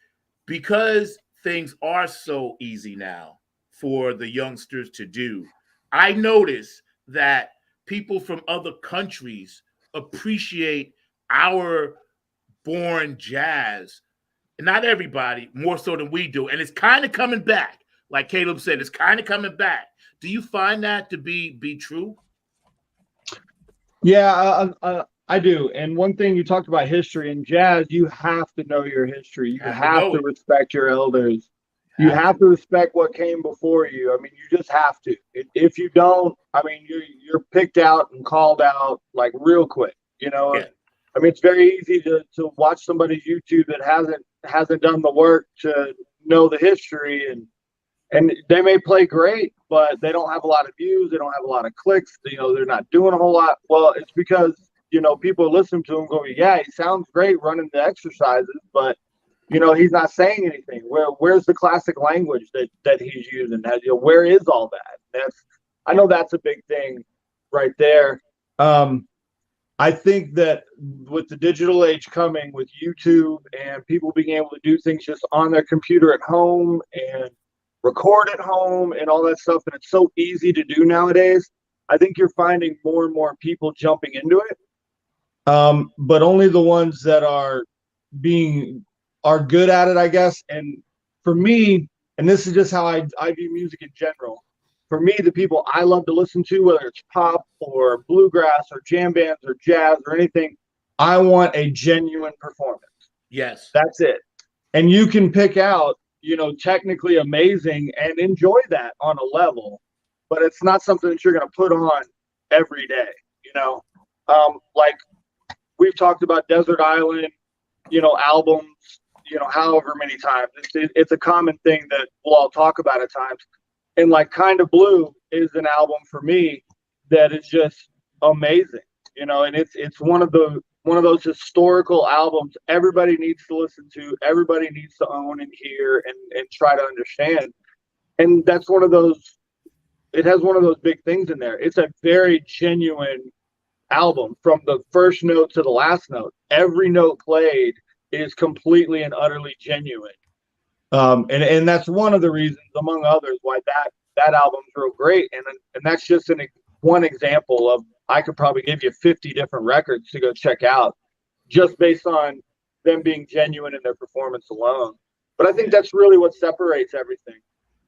because things are so easy now for the youngsters to do, I notice that people from other countries appreciate our born jazz. Not everybody, more so than we do. And it's kind of coming back. Like Caleb said, it's kind of coming back. Do you find that to be true? Yeah, I do. And one thing, you talked about history in jazz, you have to know your history. You have to respect your elders. You have to respect what came before you. I mean, you just have to. If you don't, I mean, you're picked out and called out like real quick. You know, Yeah. I mean, it's very easy to watch somebody's YouTube that hasn't done the work to know the history, and they may play great, but they don't have a lot of views. They don't have a lot of clicks. You know, they're not doing a whole lot. Well, it's because, you know, people listen to him go, yeah, he sounds great running the exercises, but you know, he's not saying anything. Where's the classic language that he's using? You know, where is all that? I know that's a big thing right there. I think that with the digital age coming, with YouTube and people being able to do things just on their computer at home and record at home and all that stuff, and it's so easy to do nowadays, I think you're finding more and more people jumping into it. But only the ones that are good at it, I guess. And for me, and this is just how I view music in general, for me, the people I love to listen to, whether it's pop or bluegrass or jam bands or jazz or anything, I want a genuine performance. Yes. That's it. And you can pick out, you know, technically amazing and enjoy that on a level, but it's not something that you're going to put on every day, you know. Like we've talked about Desert Island, you know, albums, you know, however many times. It's a common thing that we'll all talk about at times. And like Kind of Blue is an album for me that is just amazing, you know, and it's one of those historical albums everybody needs to listen to, everybody needs to own and hear and try to understand. And that's one of those, it has one of those big things in there. It's a very genuine album from the first note to the last note. Every note played is completely and utterly genuine. And that's one of the reasons, among others, why that album's real great. And that's just one example of, I could probably give you 50 different records to go check out just based on them being genuine in their performance alone. But I think that's really what separates everything.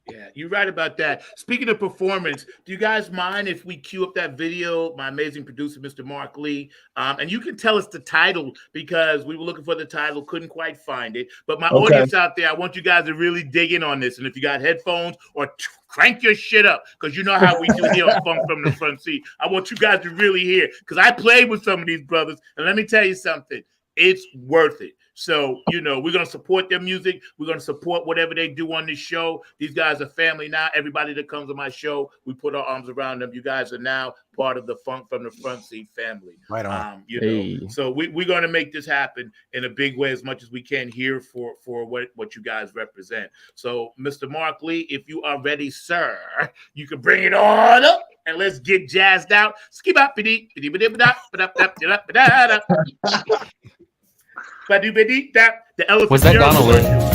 Yeah, you're right about that. Speaking of performance, do you guys mind if we cue up that video? My amazing producer, Mr. Mark Lee, and you can tell us the title because we were looking for the title, couldn't quite find it. But my audience out there, I want you guys to really dig in on this. And if you got headphones or crank your shit up, because you know how we do here on Funk from the Front Seat. I want you guys to really hear, because I played with some of these brothers, and let me tell you something. It's worth it. So, you know, we're going to support their music. We're going to support whatever they do on this show. These guys are family now. Everybody that comes on my show, we put our arms around them. You guys are now part of the Funk from the Front Seat family. Right on. You know, so we're going to make this happen in a big way as much as we can here for what you guys represent. So, Mr. Mark Lee, if you are ready, sir, you can bring it on up. And let's get jazzed out. The Elephant Was that Donald Gerald Lynn?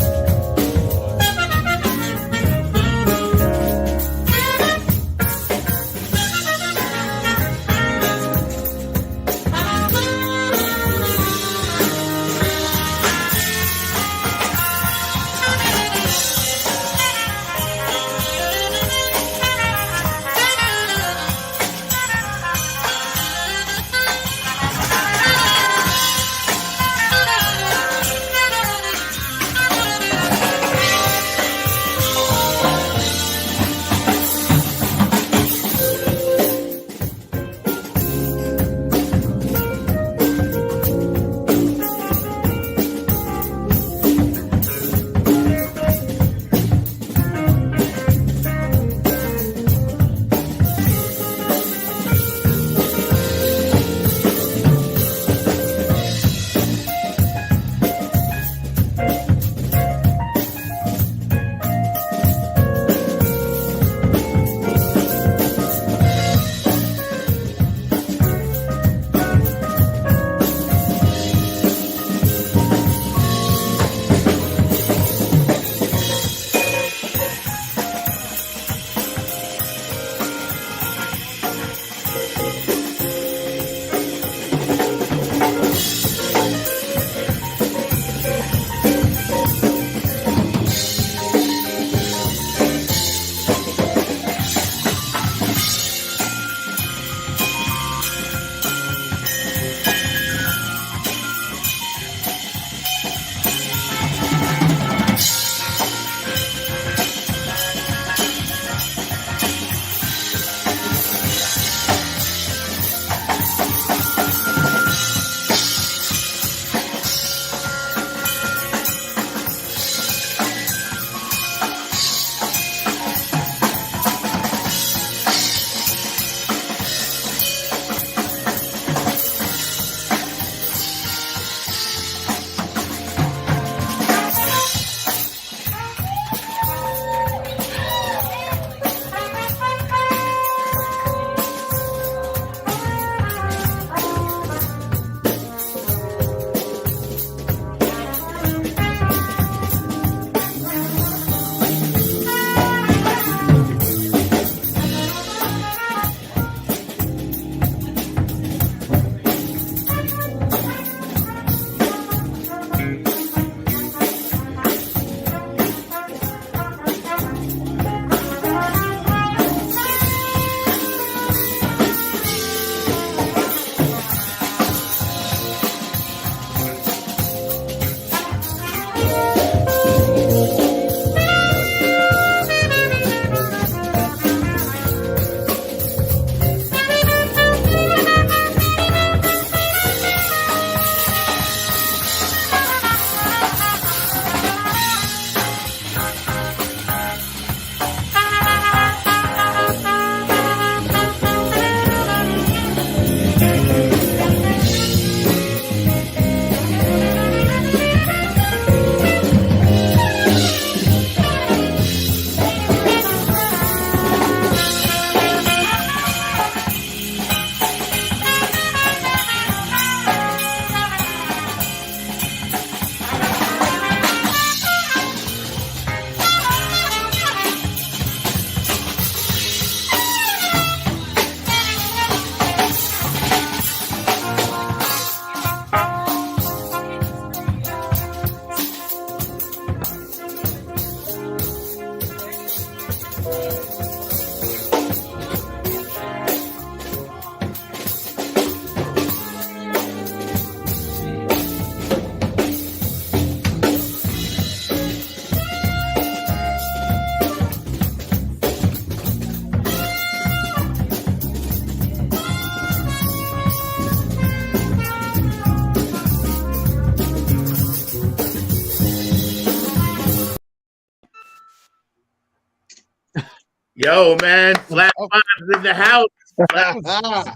Yo, man, Oh, flat fives in the house.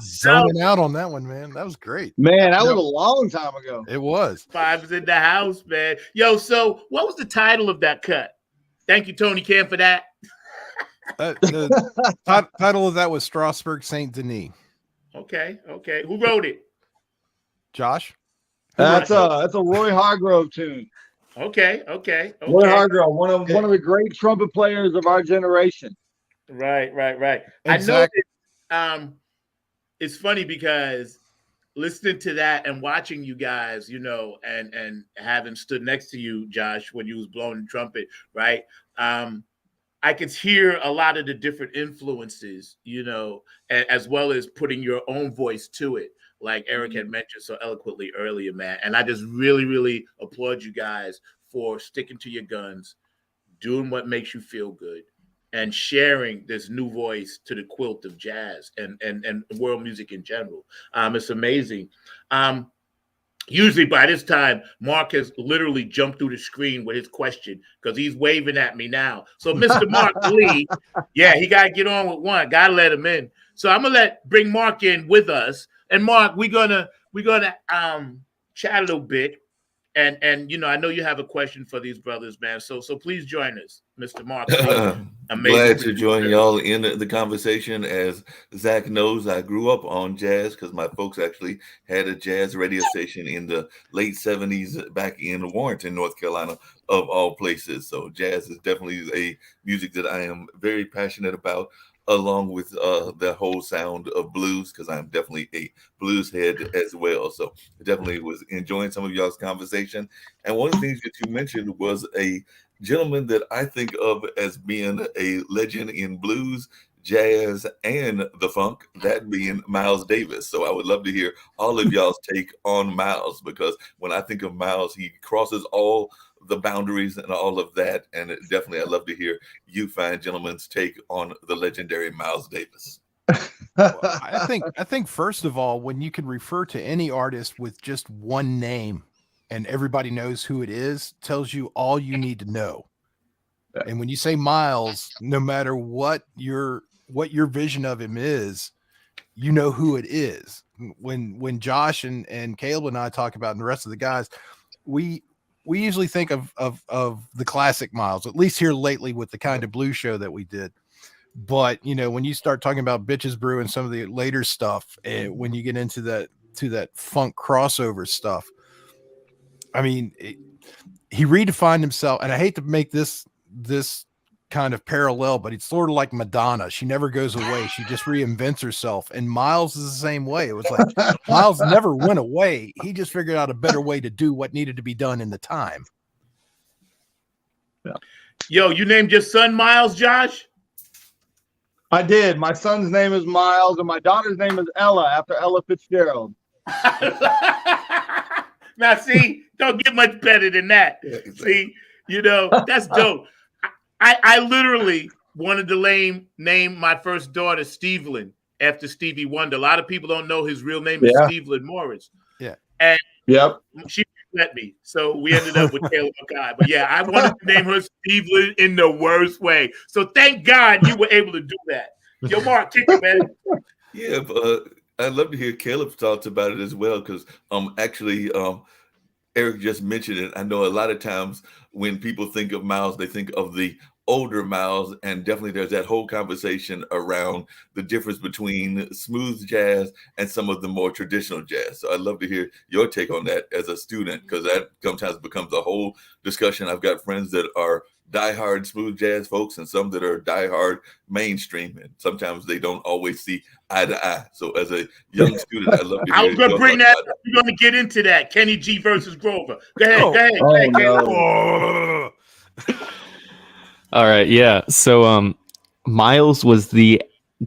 Zoning out on that one, man. That was great. Man, that was a long time ago. It was. Fives in the house, man. Yo, so what was the title of that cut? Thank you, Tony Cam, for that. The title of that was Strasbourg Saint Denis. Okay. Who wrote it? Josh? That's a Roy Hargrove tune. Okay. Roy Hargrove, one of the great trumpet players of our generation. Right. Exactly. I know that, it's funny because listening to that and watching you guys, and having stood next to you, Josh, when you was blowing the trumpet, right? I could hear a lot of the different influences, as well as putting your own voice to it, like Eric had mentioned so eloquently earlier, man. And I just really, really applaud you guys for sticking to your guns, doing what makes you feel good, and sharing this new voice to the quilt of jazz and world music in general. It's amazing. Usually by this time, Mark has literally jumped through the screen with his question because he's waving at me now. So Mr. Mark Lee, he got to get on with one. Got to let him in. So I'm going to bring Mark in with us. And Mark, we're gonna chat a little bit. And I know you have a question for these brothers, man. So please join us, Mr. Mark Lee. Glad to join y'all in the conversation. As Zach knows, I grew up on jazz because my folks actually had a jazz radio station in the late 70s back in Warrenton, North Carolina, of all places. So jazz is definitely a music that I am very passionate about, along with the whole sound of blues, because I'm definitely a blues head as well. So definitely was enjoying some of y'all's conversation. And one of the things that you mentioned was a gentleman that I think of as being a legend in blues, jazz, and the funk, that being Miles Davis. So I would love to hear all of y'all's take on Miles, because when I think of Miles, he crosses all the boundaries and all of that. And definitely I'd love to hear you fine gentlemen's take on the legendary Miles Davis. Well, I think first of all, when you can refer to any artist with just one name and everybody knows who it is, tells you all you need to know. And when you say Miles, no matter what your vision of him is, you know who it is. When Josh and Caleb and I talk about, and the rest of the guys, we usually think of the classic Miles, at least here lately with the Kind of Blue show that we did. But when you start talking about Bitches Brew and some of the later stuff, and when you get into that funk crossover stuff, I mean, he redefined himself. And I hate to make this kind of parallel, but it's sort of like Madonna. She never goes away. She just reinvents herself. And Miles is the same way. It was like Miles never went away. He just figured out a better way to do what needed to be done in the time. Yeah. Yo, you named your son Miles, Josh? I did. My son's name is Miles, and my daughter's name is Ella, after Ella Fitzgerald. Now, see, don't get much better than that. Yeah, exactly. See, that's dope. I literally wanted to name my first daughter Stevelyn after Stevie Wonder. A lot of people don't know his real name is Stevelyn Morris. Yeah. And Yep. she let me. So we ended up with Taylor Mackay. But yeah, I wanted to name her Stevelyn in the worst way. So thank God you were able to do that. Yo, Mark, kick it, man. Yeah, but I'd love to hear Caleb's thoughts about it as well, because actually Eric just mentioned it. I know a lot of times when people think of Miles, they think of the older Miles, and definitely there's that whole conversation around the difference between smooth jazz and some of the more traditional jazz. So I'd love to hear your take on that as a student, because that sometimes becomes a whole discussion. I've got friends that are diehard smooth jazz folks and some that are diehard mainstream, and sometimes they don't always see eye to eye. So as a young student, I'd love to hear. I was going to bring that up. We're going to get into that. Kenny G versus Grover. Go ahead. No. All right, yeah. So Miles was the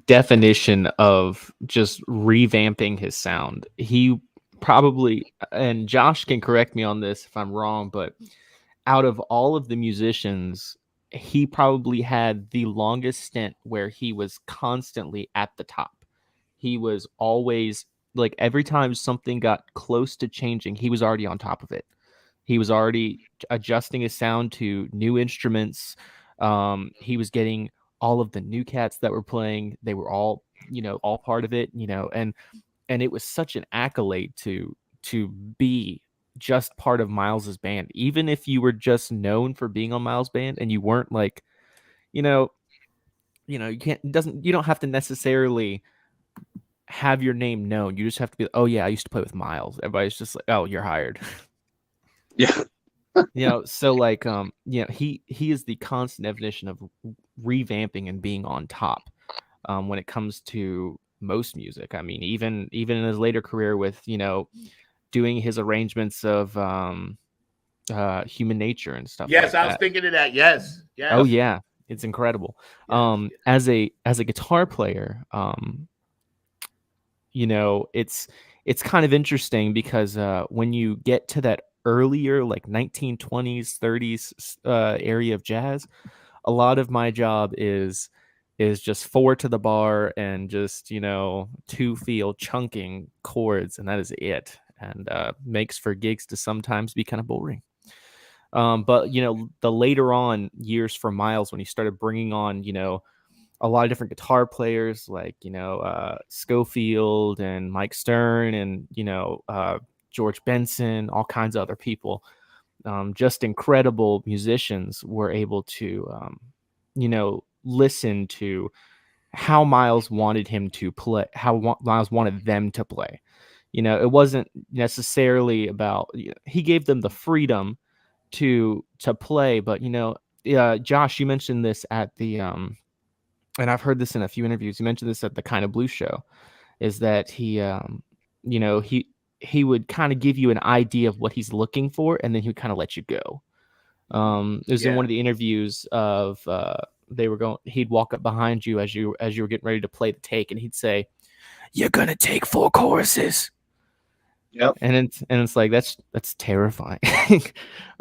definition of just revamping his sound. He probably, and Josh can correct me on this if I'm wrong, but out of all of the musicians, he probably had the longest stint where he was constantly at the top. He was always, like, every time something got close to changing, he was already on top of it. He was already adjusting his sound to new instruments. He was getting all of the new cats that were playing, they were all, all part of it, and it was such an accolade to be just part of Miles's band, even if you were just known for being on Miles' band and you weren't like, you don't have to necessarily have your name known. You just have to be, oh yeah, I used to play with Miles. Everybody's just like, oh, you're hired. Yeah. So like, he is the constant definition of revamping and being on top when it comes to most music. I mean, even in his later career with, doing his arrangements of Human Nature and stuff. Yes, like I was that. thinking of that. Yes. Oh yeah, it's incredible. Yes. As a guitar player, it's kind of interesting because when you get to that earlier, like 1920s, 30s area of jazz, a lot of my job is just 4 to the bar and just, 2 feel chunking chords, and that is it. And makes for gigs to sometimes be kind of boring. But, the later on years for Miles, when he started bringing on, a lot of different guitar players like, Schofield and Mike Stern and, George Benson, all kinds of other people, just incredible musicians were able to, listen to how Miles wanted him to play, how Miles wanted them to play. It wasn't necessarily about, he gave them the freedom to play, but, Josh, you mentioned this at the, and I've heard this in a few interviews, you mentioned this at the Kind of Blues show, is that he would kind of give you an idea of what he's looking for, and then he would kind of let you go. It was in one of the interviews of, he'd walk up behind you as you were getting ready to play the take, and he'd say, "You're going to take 4 choruses." Yep. And it's like, that's terrifying.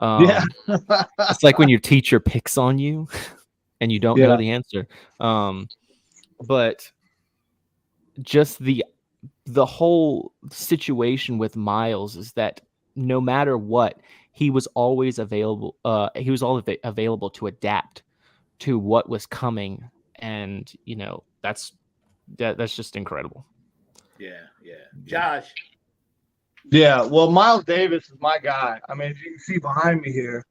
Yeah. It's like when your teacher picks on you and you don't know the answer. But just the whole situation with Miles is that no matter what, he was always available. He was always available to adapt to what was coming. And, that's just incredible. Yeah. Josh. Yeah, well, Miles Davis is my guy. I mean, as you can see behind me here,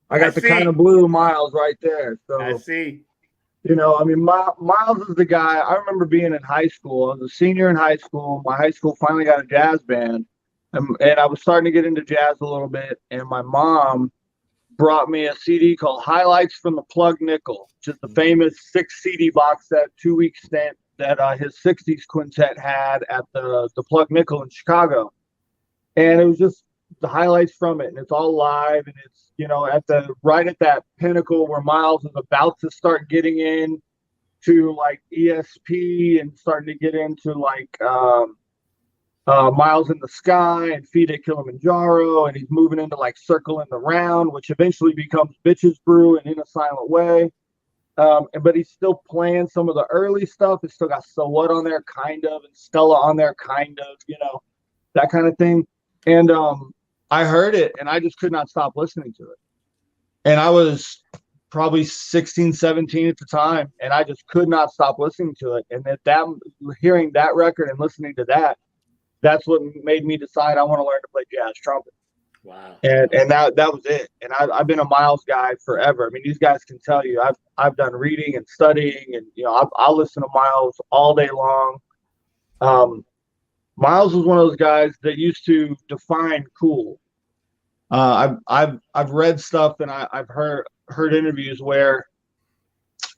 I got the see. Kind of Blue Miles right there. So I see. I mean, Miles is the guy. I remember being in high school. I was a senior in high school. My high school finally got a jazz band, and I was starting to get into jazz a little bit. And my mom brought me a CD called Highlights from the Plug Nickel, which is the famous 6 CD box set, 2-week stint that his 60s quintet had at the Plug Nickel in Chicago. And it was just the highlights from it, and it's all live, and it's right at that pinnacle where Miles is about to start getting in to like ESP and starting to get into like Miles in the Sky and Fide Kilimanjaro, and he's moving into like Circle in the Round, which eventually becomes Bitches Brew and In a Silent Way. But he's still playing some of the early stuff. It's still got So What on there, kind of, and Stella on there, kind of, that kind of thing. And I heard it, and I just could not stop listening to it. And I was probably 16, 17 at the time, and I just could not stop listening to it. And hearing that record and listening to that, that's what made me decide I want to learn to play jazz trumpet. Wow. And that was it. And I've been a Miles guy forever. I mean, these guys can tell you I've done reading and studying, and I'll listen to Miles all day long. Miles was one of those guys that used to define cool. I've read stuff, and I've heard interviews where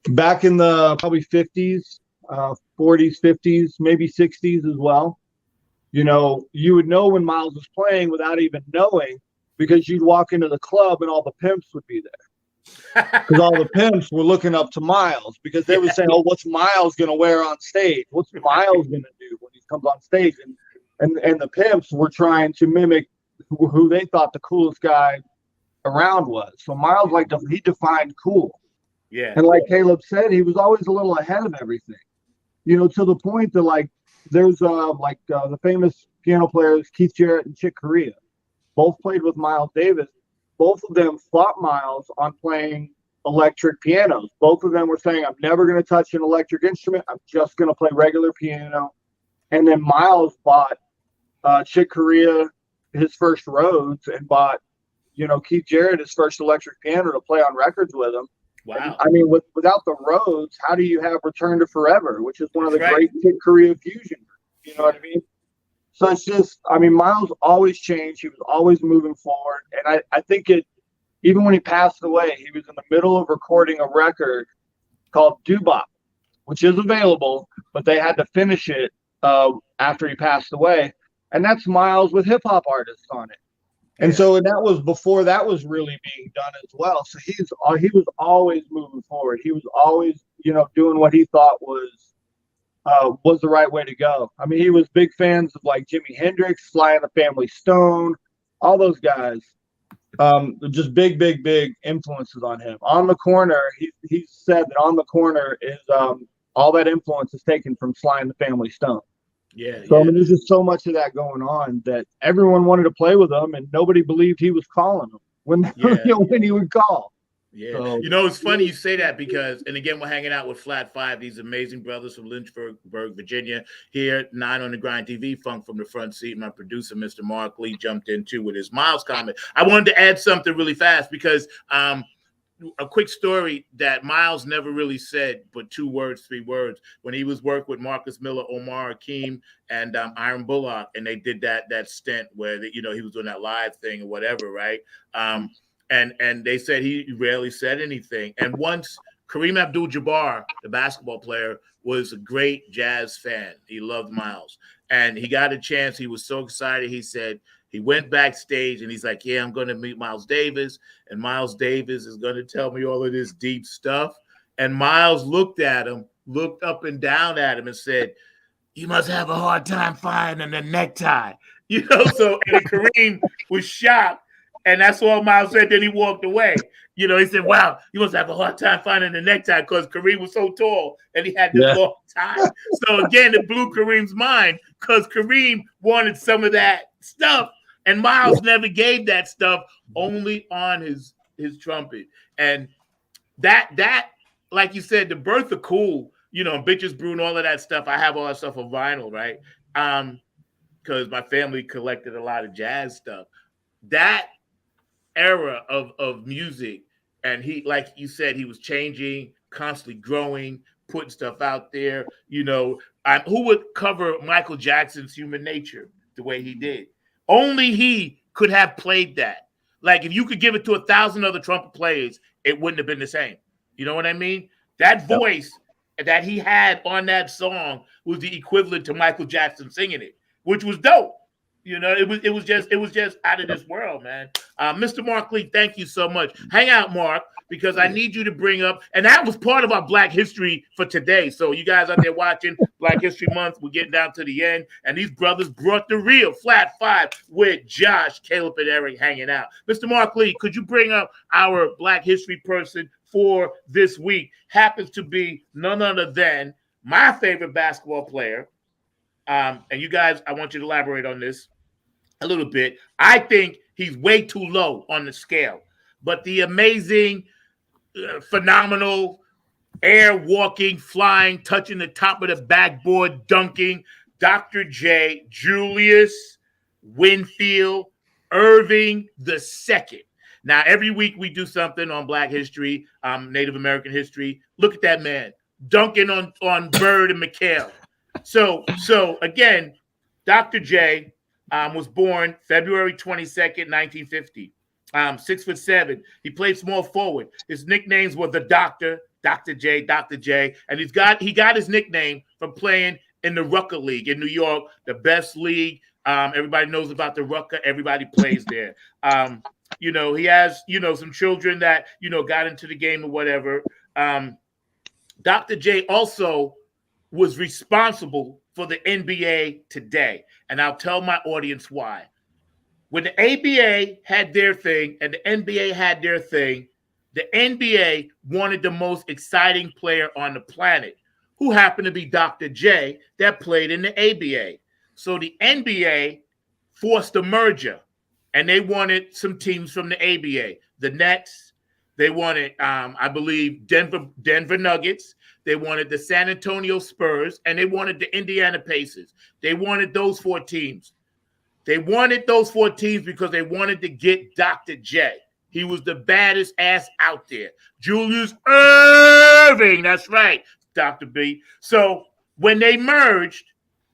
back in the probably 50s, 40s, 50s, maybe 60s as well, you would know when Miles was playing without even knowing, because you'd walk into the club and all the pimps would be there. Because all the pimps were looking up to Miles, because they were saying, "Oh, what's Miles going to wear on stage? What's Miles going to do when he comes on stage?" And the pimps were trying to mimic who they thought the coolest guy around was. So Miles, he defined cool. Yeah. And like Caleb said, he was always a little ahead of everything. To the point that there's the famous piano players Keith Jarrett and Chick Corea, both played with Miles Davis. Both of them fought Miles on playing electric pianos. Both of them were saying, I'm never going to touch an electric instrument. I'm just going to play regular piano. And then Miles bought Chick Corea his first Rhodes and bought, Keith Jarrett his first electric piano to play on records with him. Wow. And, I mean, without the Rhodes, how do you have Return to Forever, which is one of the That's right. great Chick Corea fusion? You know what I mean? So it's just, I mean, Miles always changed. He was always moving forward. And I think even when he passed away, he was in the middle of recording a record called Doo-Bop, which is available, but they had to finish it after he passed away. And that's Miles with hip hop artists on it. And so that was before that was really being done as well. So he was always moving forward. He was always, doing what he thought was the right way to go. I mean, he was big fans of like Jimi Hendrix, Sly and the Family Stone, all those guys. Just big influences on him. On the Corner, he said that On the Corner is all that influence is taken from Sly and the Family Stone. Yeah. So I mean, there's just so much of that going on that everyone wanted to play with him, and nobody believed he was calling them when he would call. Yeah. So, It's funny you say that because, and again, we're hanging out with Flat Five, these amazing brothers from Lynchburg, Virginia, here, 9 on the Grind TV, Funk from the Front Seat. My producer, Mr. Mark Lee, jumped in too with his Miles comment. I wanted to add something really fast because a quick story that Miles never really said, but 3 words, when he was working with Marcus Miller, Omar Hakim, and Iron Bullock, and they did that stint where he was doing that live thing or whatever, right? And they said he rarely said anything. And once Kareem Abdul-Jabbar, the basketball player, was a great jazz fan. He loved Miles. And he got a chance. He was so excited. He said he went backstage and he's like, yeah, I'm going to meet Miles Davis. And Miles Davis is going to tell me all of this deep stuff. And Miles looked up and down at him and said, you must have a hard time finding a necktie. So and Kareem was shocked. And that's all Miles said. Then he walked away. He said, wow, you must have a hard time finding a necktie because Kareem was so tall and he had this long tie. So again, it blew Kareem's mind because Kareem wanted some of that stuff. And Miles never gave that stuff, only on his trumpet. And that, like you said, the birth of cool, Bitches Brew and all of that stuff. I have all that stuff on vinyl, right? Because my family collected a lot of jazz stuff. That era of music, and he, like you said, he was changing, constantly growing, putting stuff out there. Who would cover Michael Jackson's Human Nature the way he did? Only he could have played that. Like, if you could give it to 1,000 other trumpet players, it wouldn't have been the same. You know what I mean? That voice that he had on that song was the equivalent to Michael Jackson singing it, which was dope. It was just out of this world, man. Mr. Mark Lee, thank you so much. Hang out, Mark, because I need you to bring up, and that was part of our Black History for today. So you guys out there watching Black History Month, we're getting down to the end, and these brothers brought the real Flat Five with Josh, Caleb, and Eric hanging out. Mr. Mark Lee, could you bring up our Black History person for this week? Happens to be none other than my favorite basketball player. And you guys, I want you to elaborate on this a little bit. I think he's way too low on the scale, but the amazing, phenomenal, air walking, flying, touching the top of the backboard, dunking, Dr. J. Julius Winfield Irving II. Now, every week we do something on Black history, Native American history. Look at that man dunking on Bird and McHale. So again, Dr. J was born February 22nd, 1950. 6'7". He played small forward. His nicknames were the Doctor, Dr. J, and he got his nickname from playing in the Rucker League in New York, the best league. Everybody knows about the Rucker. Everybody plays there. He has, some children that, got into the game or whatever. Dr. J also was responsible for the NBA today. And I'll tell my audience why. When the ABA had their thing and the NBA had their thing, the NBA wanted the most exciting player on the planet, who happened to be Dr. J, that played in the ABA. So the NBA forced a merger, and they wanted some teams from the ABA, the Nets, They wanted, I believe, Denver Nuggets. They wanted the San Antonio Spurs, and they wanted the Indiana Pacers. They wanted those 4 teams. They wanted those 4 teams because they wanted to get Dr. J. He was the baddest ass out there. Julius Irving. That's right, Dr. B. So when they merged,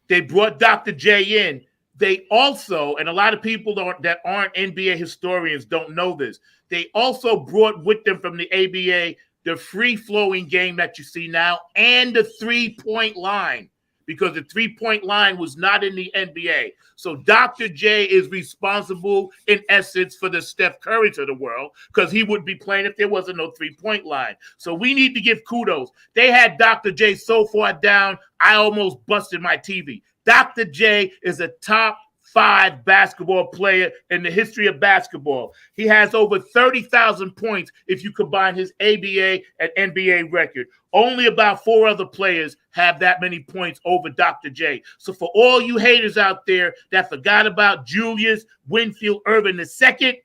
they brought Dr. J in. They also, and a lot of people that aren't NBA historians don't know this, they also brought with them from the ABA the free-flowing game that you see now and the three-point line, because the three-point line was not in the NBA. So Dr. J is responsible, in essence, for the Steph Currys of the world, because he would be playing if there wasn't no three-point line. So we need to give kudos. They had Dr. J so far down, I almost busted my TV. Dr. J is a top 5 basketball player in the history of basketball. He has over 30,000 points if you combine his ABA and NBA record. Only about 4 other players have that many points over Dr. J. So for all you haters out there that forgot about Julius Winfield Irving II,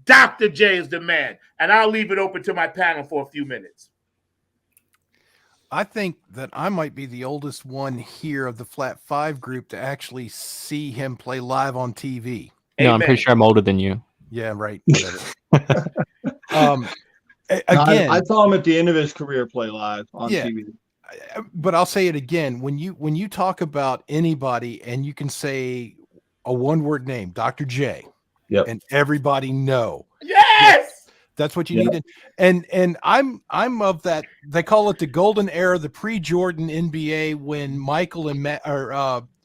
Dr. J is the man. And I'll leave it open to my panel for a few minutes. I think that I might be the oldest one here of the Flat 5 group to actually see him play live on TV. No, I'm pretty sure I'm older than you. Yeah, right. Whatever. Again, I saw him at the end of his career play live on TV. But I'll say it again. When you talk about anybody and you can say a one-word name, Dr. J, and everybody know. Yes! That's what you needed. And I'm of that. They call it the golden era, the pre-Jordan NBA, when Michael and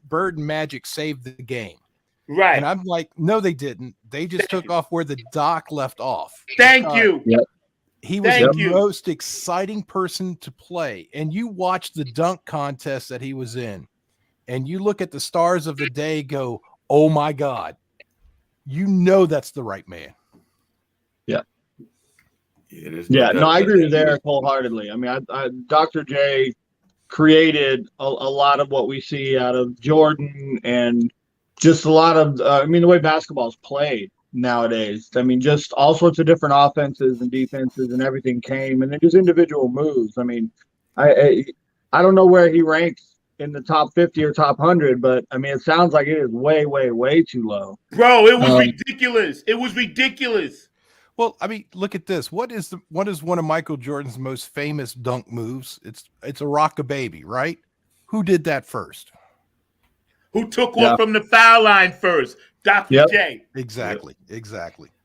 Bird and Magic saved the game. Right. And I'm like, no, they didn't. They just took off where the Doc left off. Thank you. He was the most exciting person to play. And you watch the dunk contest that he was in, and you look at the stars of the day, go, oh my God. You know that's the right man. No, I agree with Eric wholeheartedly. I mean, Dr. J created a lot of what we see out of Jordan and just a lot of, the way basketball is played nowadays. I mean, just all sorts of different offenses and defenses and everything came, and then just individual moves. I mean, I don't know where he ranks in the top 50 or top 100, but I mean, it sounds like it is way, way, way too low. Bro, it was ridiculous. It was ridiculous. Well, I mean, look at this. What is one of Michael Jordan's most famous dunk moves? It's a rock a baby, right? Who did that first? Who took one from the foul line first? Dr. J. Exactly.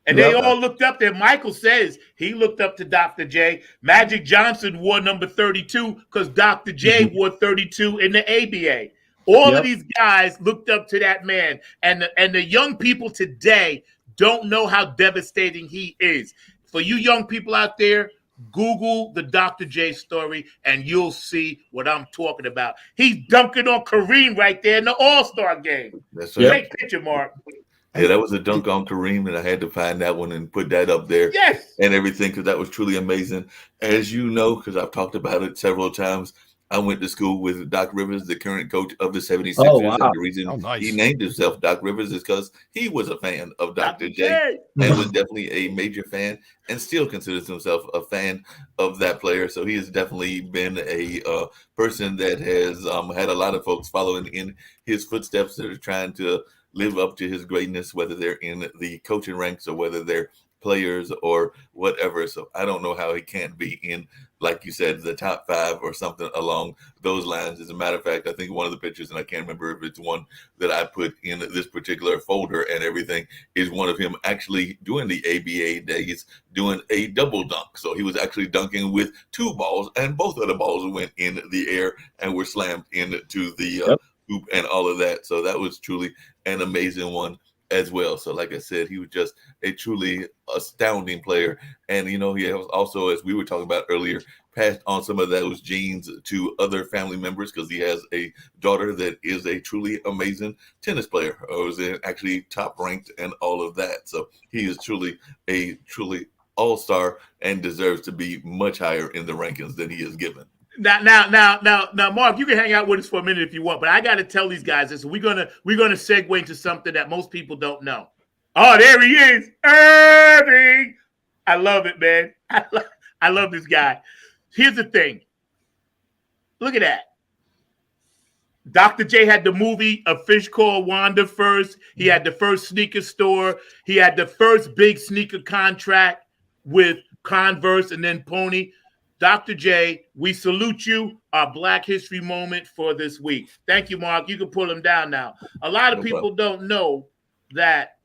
And they all looked up there. Michael says he looked up to Dr. J. Magic Johnson wore number 32 because Dr. J wore 32 in the ABA. All of these guys looked up to that man. And the young people today don't know how devastating he is. For you young people out there, Google the Dr. J story and you'll see what I'm talking about. He's dunking on Kareem right there in the All-Star game. That's right. Great picture, Mark. Yeah, that was a dunk on Kareem, and I had to find that one and put that up there. Yes. And everything, because that was truly amazing. As you know, because I've talked about it several times, I went to school with Doc Rivers, the current coach of the 76ers. Oh, wow. And the reason he named himself Doc Rivers is because he was a fan of Dr. J and was definitely a major fan and still considers himself a fan of that player. So he has definitely been a person that has had a lot of folks following in his footsteps that are trying to live up to his greatness, whether they're in the coaching ranks or whether they're players or whatever. So I don't know how he can't be in, like you said, the top 5 or something along those lines. As a matter of fact, I think one of the pictures, and I can't remember if it's one that I put in this particular folder and everything, is one of him actually doing the ABA days, doing a double dunk. So he was actually dunking with 2 balls, and both of the balls went in the air and were slammed into the hoop and all of that. So that was truly an amazing one as well. So like I said, he was just a truly astounding player. And, he was also, as we were talking about earlier, passed on some of those genes to other family members because he has a daughter that is a truly amazing tennis player, or is actually top ranked and all of that. So he is truly all-star and deserves to be much higher in the rankings than he is given. Now, Mark, you can hang out with us for a minute if you want, but I got to tell these guys this. We're gonna segue into something that most people don't know. Oh, there he is, Irving. I love it, man. I love this guy. Here's the thing. Look at that. Dr. J had the movie A Fish Called Wanda first. He had the first sneaker store. He had the first big sneaker contract with Converse and then Pony. Dr. J, we salute you. Our Black History moment for this week. Thank you, Mark. You can pull him down now. A lot of people don't know that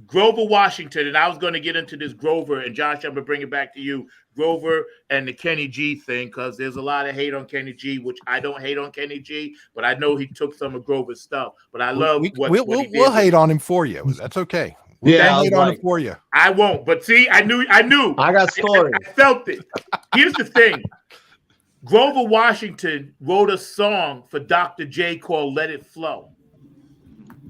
Grover Washington, and I was going to get into this Grover, and Josh, I'm going to bring it back to you. Grover and the Kenny G thing, because there's a lot of hate on Kenny G, which I don't hate on Kenny G, but I know he took some of Grover's stuff. But I love what he did. We'll hate on him for you. That's okay. We'll hate on him for you. I won't. But see, I knew. I got stories. I felt it. Here's the thing. Grover Washington wrote a song for Dr. J called Let It Flow.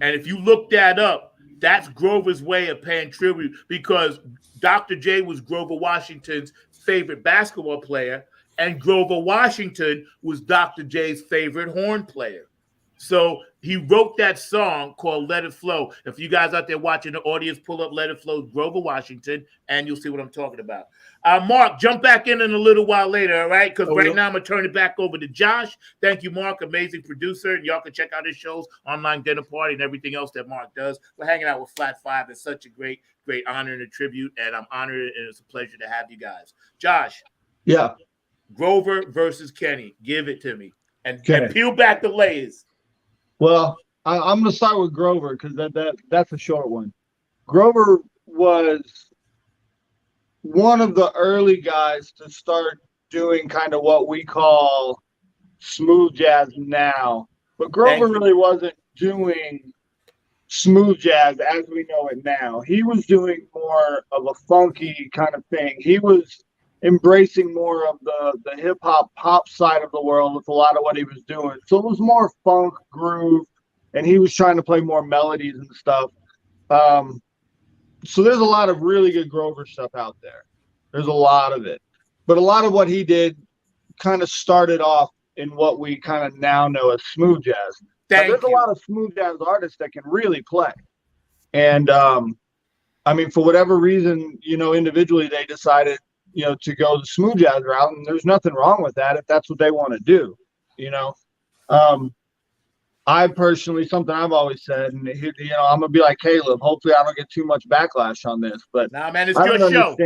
And if you look that up, that's Grover's way of paying tribute, because Dr. J was Grover Washington's favorite basketball player, and Grover Washington was Dr. J's favorite horn player. So he wrote that song called Let It Flow. If you guys out there watching the audience, pull up Let It Flow, Grover Washington, and you'll see what I'm talking about. Mark, jump back in a little while later, all right? Because now I'm going to turn it back over to Josh. Thank you, Mark, amazing producer. And y'all can check out his shows, Online Dinner Party, and everything else that Mark does. We're hanging out with Flat Five. It's such a great honor and a tribute, and I'm honored, and it's a pleasure to have you guys. Josh. Yeah. Grover versus Kenny. Give it to me. And peel back the layers. Well, I'm going to start with Grover because that's a short one. Grover was one of the early guys to start doing kind of what we call smooth jazz now. But Grover really wasn't doing smooth jazz as we know it now. He was doing more of a funky kind of thing. He was embracing more of the hip-hop pop side of the world with a lot of what he was doing. So it was more funk, groove, and he was trying to play more melodies and stuff. So there's a lot of really good Grover stuff out there. There's a lot of it. But a lot of what he did kind of started off in what we kind of now know as smooth jazz. There's a lot of smooth jazz artists that can really play. And, I mean, for whatever reason, individually they decided, to go the smooth jazz route, and there's nothing wrong with that if that's what they want to do, I personally, something I've always said, and I'm gonna be like Caleb. Hopefully, I don't get too much backlash on this, but nah, man, it's your show.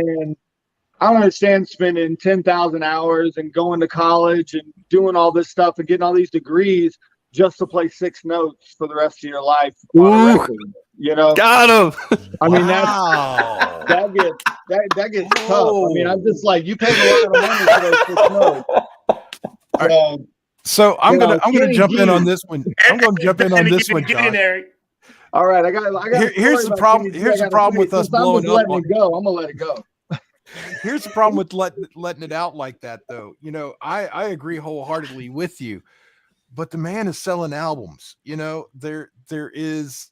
I don't understand spending 10,000 hours and going to college and doing all this stuff and getting all these degrees just to play 6 notes for the rest of your life on a record. Got him. I mean, that gets tough. I mean, I'm just like, you paid a lot of money for those 6 notes. So I'm gonna jump in on this one. I'm gonna jump in on this one, John. All right, I got. Here's the problem. Here's the problem with us blowing up. I'm gonna let it go. Here's the problem with letting it out like that, though. I agree wholeheartedly with you, but the man is selling albums. There is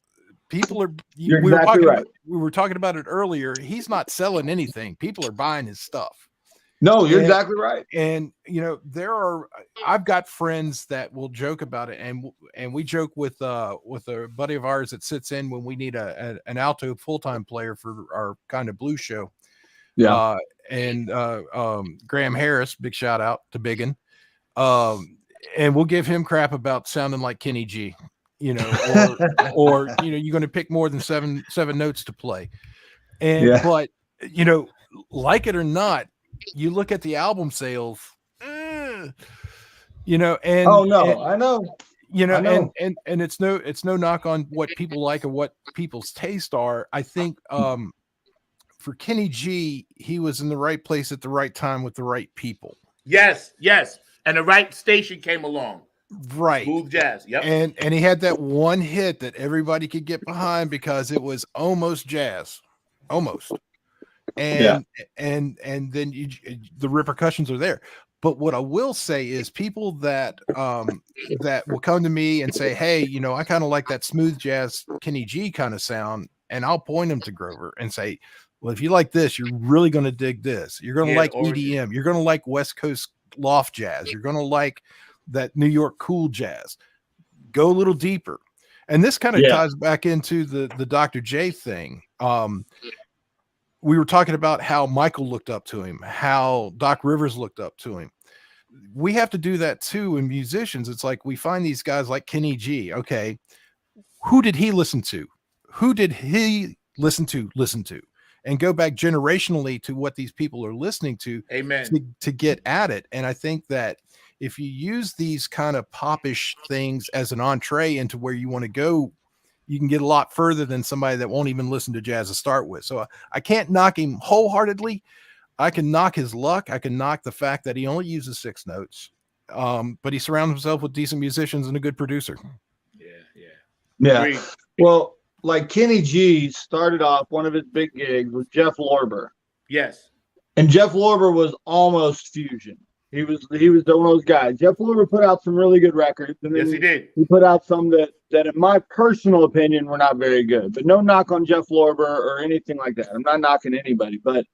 people are. You're exactly right. We were talking about it earlier. He's not selling anything. People are buying his stuff. No, you're exactly right. And I've got friends that will joke about it, and we joke with a buddy of ours that sits in when we need an alto full-time player for our kind of blues show. Yeah. And Graham Harris, big shout out to Biggin. And we'll give him crap about sounding like Kenny G, or you're going to pick more than seven notes to play. But like it or not, you look at the album sales, and oh no, I know. And it's no knock on what people like or what people's taste are. I think for Kenny G, he was in the right place at the right time with the right people. Yes. And the right station came along. Right. Smooth jazz. Yep. And he had that one hit that everybody could get behind because it was almost jazz. Almost. And then the repercussions are there. But what I will say is people that will come to me and say, hey, I kind of like that smooth jazz Kenny G kind of sound, and I'll point them to Grover and say, well, if you like this, you're really going to dig this. You're going to like EDM. You're going to like West Coast loft jazz. You're going to like that New York cool jazz. Go a little deeper. And this kind of ties back into the Dr. J thing. we were talking about how Michael looked up to him, how Doc Rivers looked up to him. We have to do that too in musicians. It's like we find these guys like Kenny G. Okay, who did he listen to? Who did he listen to? And go back generationally to what these people are listening to. Amen. To get at it. And I think that if you use these kind of popish things as an entree into where you want to go, you can get a lot further than somebody that won't even listen to jazz to start with. So I can't knock him wholeheartedly. I can knock his luck. I can knock the fact that he only uses 6 notes, but he surrounds himself with decent musicians and a good producer. Yeah. Agreed. Well, like Kenny G started off, one of his big gigs was Jeff Lorber. Yes. And Jeff Lorber was almost fusion. He was one of those guys. Jeff Lorber put out some really good records. And then Yes, he did. He put out some that in my personal opinion were not very good. But no knock on Jeff Lorber or anything like that. I'm not knocking anybody. But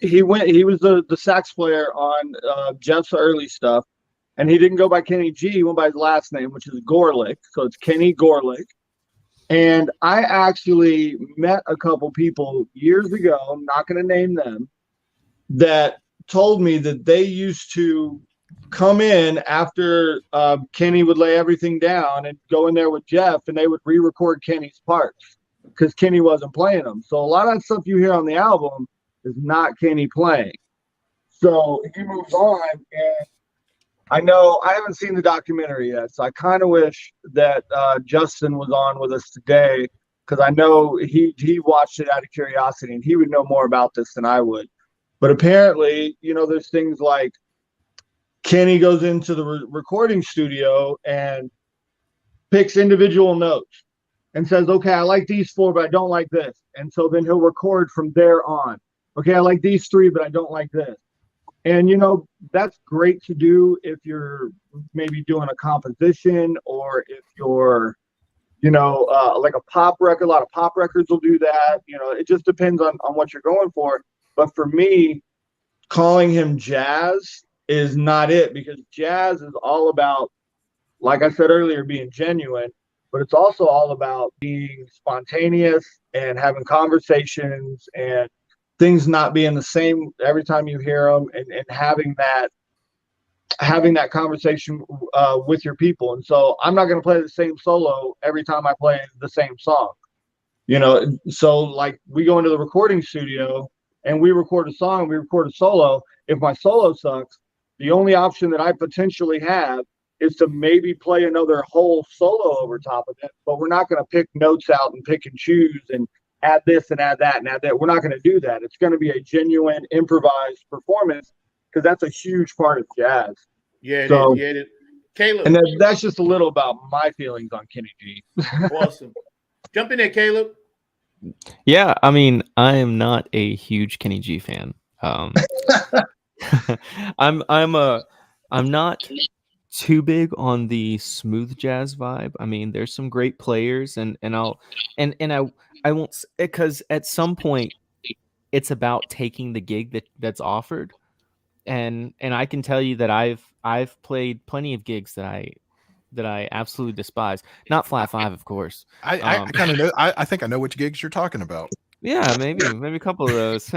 he was the sax player on Jeff's early stuff. And he didn't go by Kenny G. He went by his last name, which is Gorlick. So it's Kenny Gorlick. And I actually met a couple people years ago, I'm not going to name them, that told me that they used to come in after Kenny would lay everything down and go in there with Jeff, and they would re-record Kenny's parts because Kenny wasn't playing them. So a lot of that stuff you hear on the album is not Kenny playing. So he moves on, and I know I haven't seen the documentary yet, so I kind of wish that Justin was on with us today, because I know he watched it out of curiosity and he would know more about this than I would. But apparently, there's things like Kenny goes into the recording studio and picks individual notes and says, okay, I like these 4, but I don't like this. And so then he'll record from there on. Okay, I like these 3, but I don't like this. And, that's great to do if you're maybe doing a composition, or if you're, like a pop record. A lot of pop records will do that. It just depends on what you're going for. But for me, calling him jazz is not it, because jazz is all about, like I said earlier, being genuine, but it's also all about being spontaneous and having conversations and things not being the same every time you hear them, and having that conversation with your people. And so I'm not going to play the same solo every time I play the same song, so like we go into the recording studio and we record a song, we record a solo. If my solo sucks, the only option that I potentially have is to maybe play another whole solo over top of it, but we're not going to pick notes out and pick and choose and add this and add that and add that. We're not going to do that. It's going to be a genuine improvised performance, because that's a huge part of jazz. Yeah, it So- is. Yeah, it is. Caleb. And that's just a little about my feelings on Kenny G. Awesome. Jump in there, Caleb. Yeah, I mean, I am not a huge Kenny G fan. I'm not too big on the smooth jazz vibe. I mean, there's some great players, and I won't, because at some point it's about taking the gig that's offered, and I can tell you that I've played plenty of gigs that I absolutely despise. Not Flat Five, of course. I kind of know. I think I know which gigs you're talking about. Yeah, maybe a couple of those.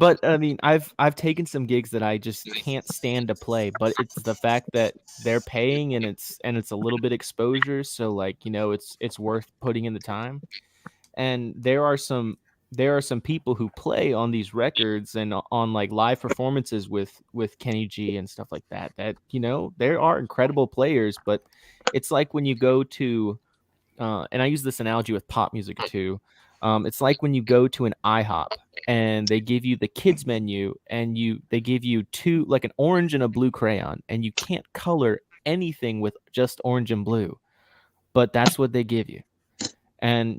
But I mean, I've taken some gigs that I just can't stand to play, but it's the fact that they're paying and it's a little bit exposure, so like, it's worth putting in the time. And there are some people who play on these records and on like live performances with Kenny G and stuff like that there are incredible players, but it's like when you go to and I use this analogy with pop music too. It's like when you go to an IHOP and they give you the kids menu and they give you 2, like an orange and a blue crayon, and you can't color anything with just orange and blue, but that's what they give you. And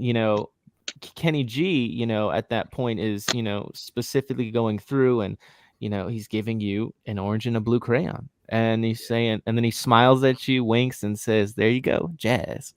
Kenny G, at that point is, specifically going through and, he's giving you an orange and a blue crayon, and he's saying, and then he smiles at you, winks, and says, "There you go, jazz."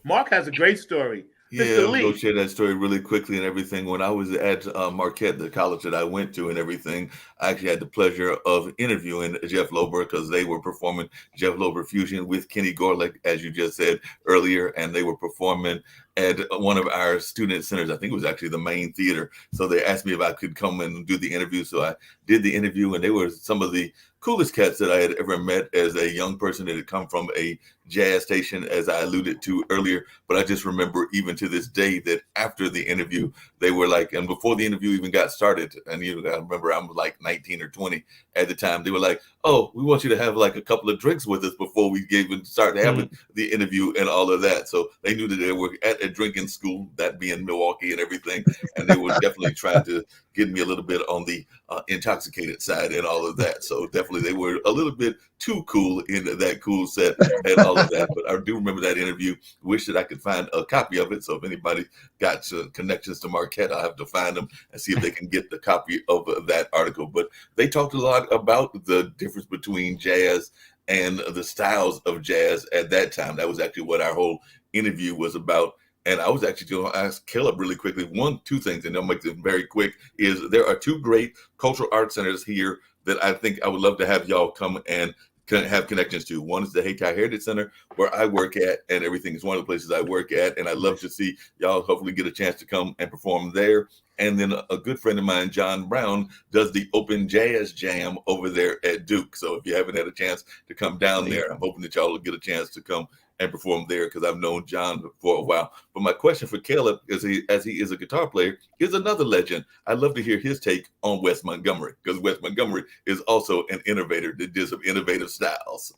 Mark has a great story. Yeah, Mr. I'll go Lee. share that story really quickly and everything. When I was at Marquette, the college that I went to and everything, I actually had the pleasure of interviewing Jeff Lorber, because they were performing Jeff Lorber Fusion with Kenny Gorlick, as you just said earlier, and they were performing at one of our student centers. I think it was actually the main theater. So they asked me if I could come and do the interview. So I did the interview, and they were some of the coolest cats that I had ever met as a young person that had come from a jazz station, as I alluded to earlier. But I just remember even to this day that after the interview, they were like, and before the interview even got started, and I remember I was like 19 or 20 at the time, they were like, oh, we want you to have like a couple of drinks with us before we even start having the interview and all of that. So they knew that they were at a drinking school, that being Milwaukee and everything. And they were definitely trying to get me a little bit on the intoxicated side and all of that. So definitely they were a little bit too cool in that cool set and all of that. But I do remember that interview. Wish that I could find a copy of it. So if anybody got connections to Marquette, I'll have to find them and see if they can get the copy of that article. But they talked a lot about the difference between jazz and the styles of jazz at that time. That was actually what our whole interview was about. And I was actually going to ask Caleb really quickly, two things, and I'll make them very quick, is there are two great cultural arts centers here that I think I would love to have y'all come and have connections to. One is the Hayti Heritage Center, where I work at, and everything is one of the places I work at. And I'd love to see y'all hopefully get a chance to come and perform there. And then a good friend of mine, John Brown, does the Open Jazz Jam over there at Duke. So if you haven't had a chance to come down there, I'm hoping that y'all will get a chance to come and perform there, because I've known John for a while. But my question for Caleb, as he is a guitar player, is another legend. I'd love to hear his take on Wes Montgomery, because Wes Montgomery is also an innovator that did some innovative styles.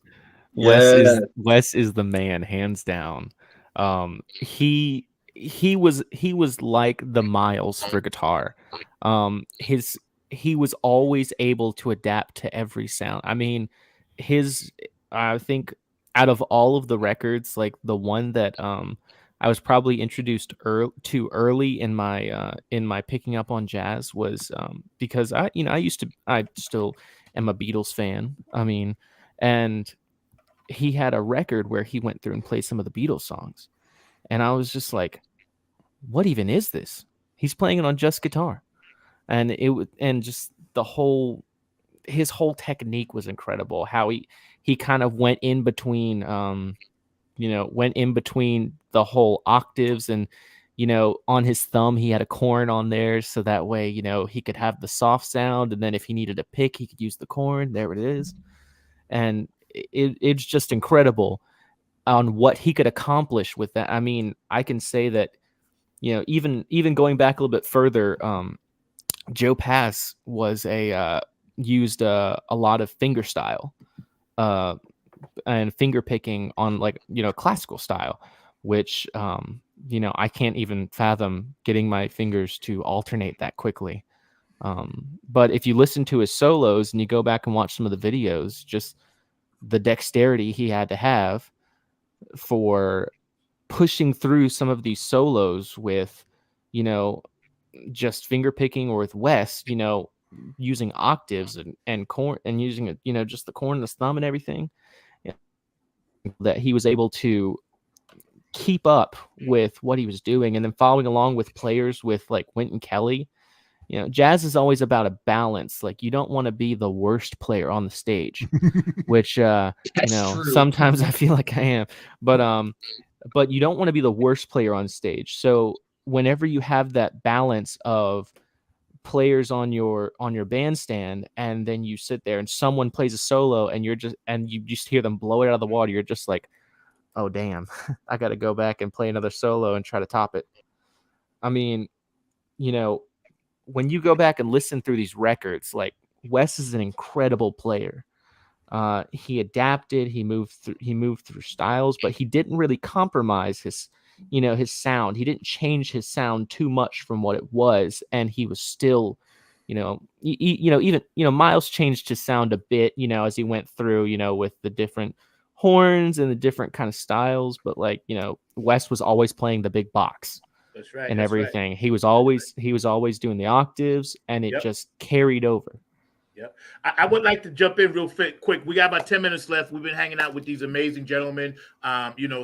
Wes is the man, hands down. He was like the Miles for guitar. He was always able to adapt to every sound. I mean, I think out of all of the records, like the one that I was probably introduced early in my picking up on jazz was because I still am a Beatles fan. I mean, and he had a record where he went through and played some of the Beatles songs, and I was just like, what even is this? He's playing it on just guitar, and just his whole technique was incredible. How he kind of went in between the whole octaves, and on his thumb he had a corn on there, so that way he could have the soft sound, and then if he needed a pick he could use the corn. There it is. And it's just incredible on what he could accomplish with that. I mean, I can say that even going back a little bit further, Joe Pass was used a lot of finger style and finger picking on classical style, which I can't even fathom getting my fingers to alternate that quickly. But if you listen to his solos and you go back and watch some of the videos, just the dexterity he had to have for pushing through some of these solos with just finger picking, or with Wes using octaves and corn, and using just the corn and the thumb and everything, that he was able to keep up with what he was doing, and then following along with players with like Wynton Kelly. Jazz is always about a balance. Like, you don't want to be the worst player on the stage, which true. Sometimes I feel like I am, but you don't want to be the worst player on stage. So whenever you have that balance of players on your bandstand, and then you sit there and someone plays a solo, and you just hear them blow it out of the water, you're just like, oh damn, I got to go back and play another solo and try to top it. I mean, when you go back and listen through these records, like, Wes is an incredible player. He adapted, he moved through styles, but he didn't really compromise his sound. He didn't change his sound too much from what it was, and he was still, even Miles changed his sound a bit, as he went through, with the different horns and the different kind of styles. But Wes was always playing the big box. That's right. And everything. Right. He was always doing the octaves, and it just carried over. Yep. I would like to jump in real quick. We got about 10 minutes left. We've been hanging out with these amazing gentlemen,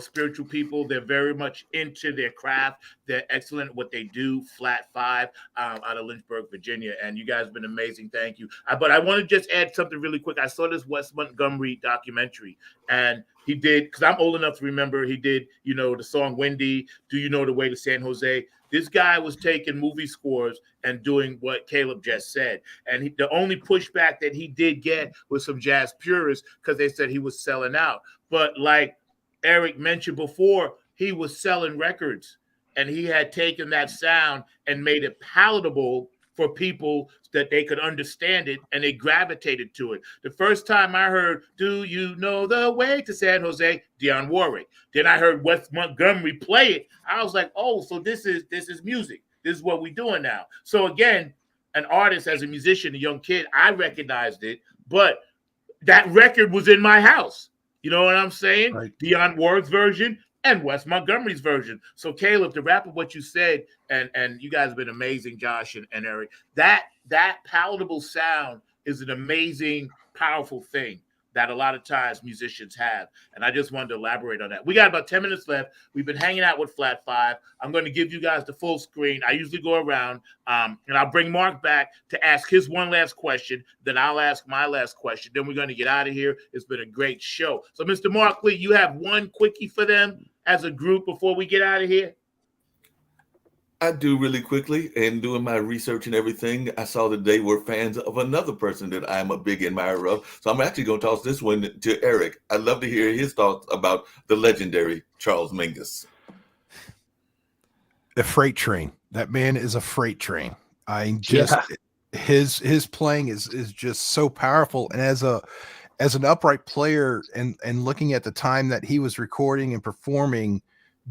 spiritual people. They're very much into their craft. They're excellent at what they do. Flat Five out of Lynchburg, Virginia. And you guys have been amazing. Thank you. But I want to just add something really quick. I saw this Wes Montgomery documentary, and he did, because I'm old enough to remember, he did, the song Wendy, Do You Know the Way to San Jose? This guy was taking movie scores and doing what Caleb just said. And the only pushback that he did get was some jazz purists because they said he was selling out. But like Eric mentioned before, he was selling records, and he had taken that sound and made it palatable for people that they could understand it, and they gravitated to it. The first time I heard, Do You Know the Way to San Jose? Dionne Warwick. Then I heard Wes Montgomery play it. I was like, oh, so this is music. This is what we're doing now. So again, an artist, as a musician, a young kid, I recognized it, but that record was in my house. You know what I'm saying? Right. Dionne Warwick's version and Wes Montgomery's version. So Caleb, to wrap up what you said, and you guys have been amazing, Josh and Eric, that palatable sound is an amazing, powerful thing that a lot of times musicians have. And I just wanted to elaborate on that. We got about 10 minutes left. We've been hanging out with Flat Five. I'm going to give you guys the full screen. I usually go around, and I'll bring Mark back to ask his one last question. Then I'll ask my last question. Then we're going to get out of here. It's been a great show. So, Mr. Mark Lee, you have one quickie for them as a group before we get out of here? I do really quickly, and doing my research and everything, I saw that they were fans of another person that I'm a big admirer of. So I'm actually going to toss this one to Eric. I'd love to hear his thoughts about the legendary Charles Mingus. A freight train. That man is a freight train. His playing is just so powerful. And as an upright player, and looking at the time that he was recording and performing,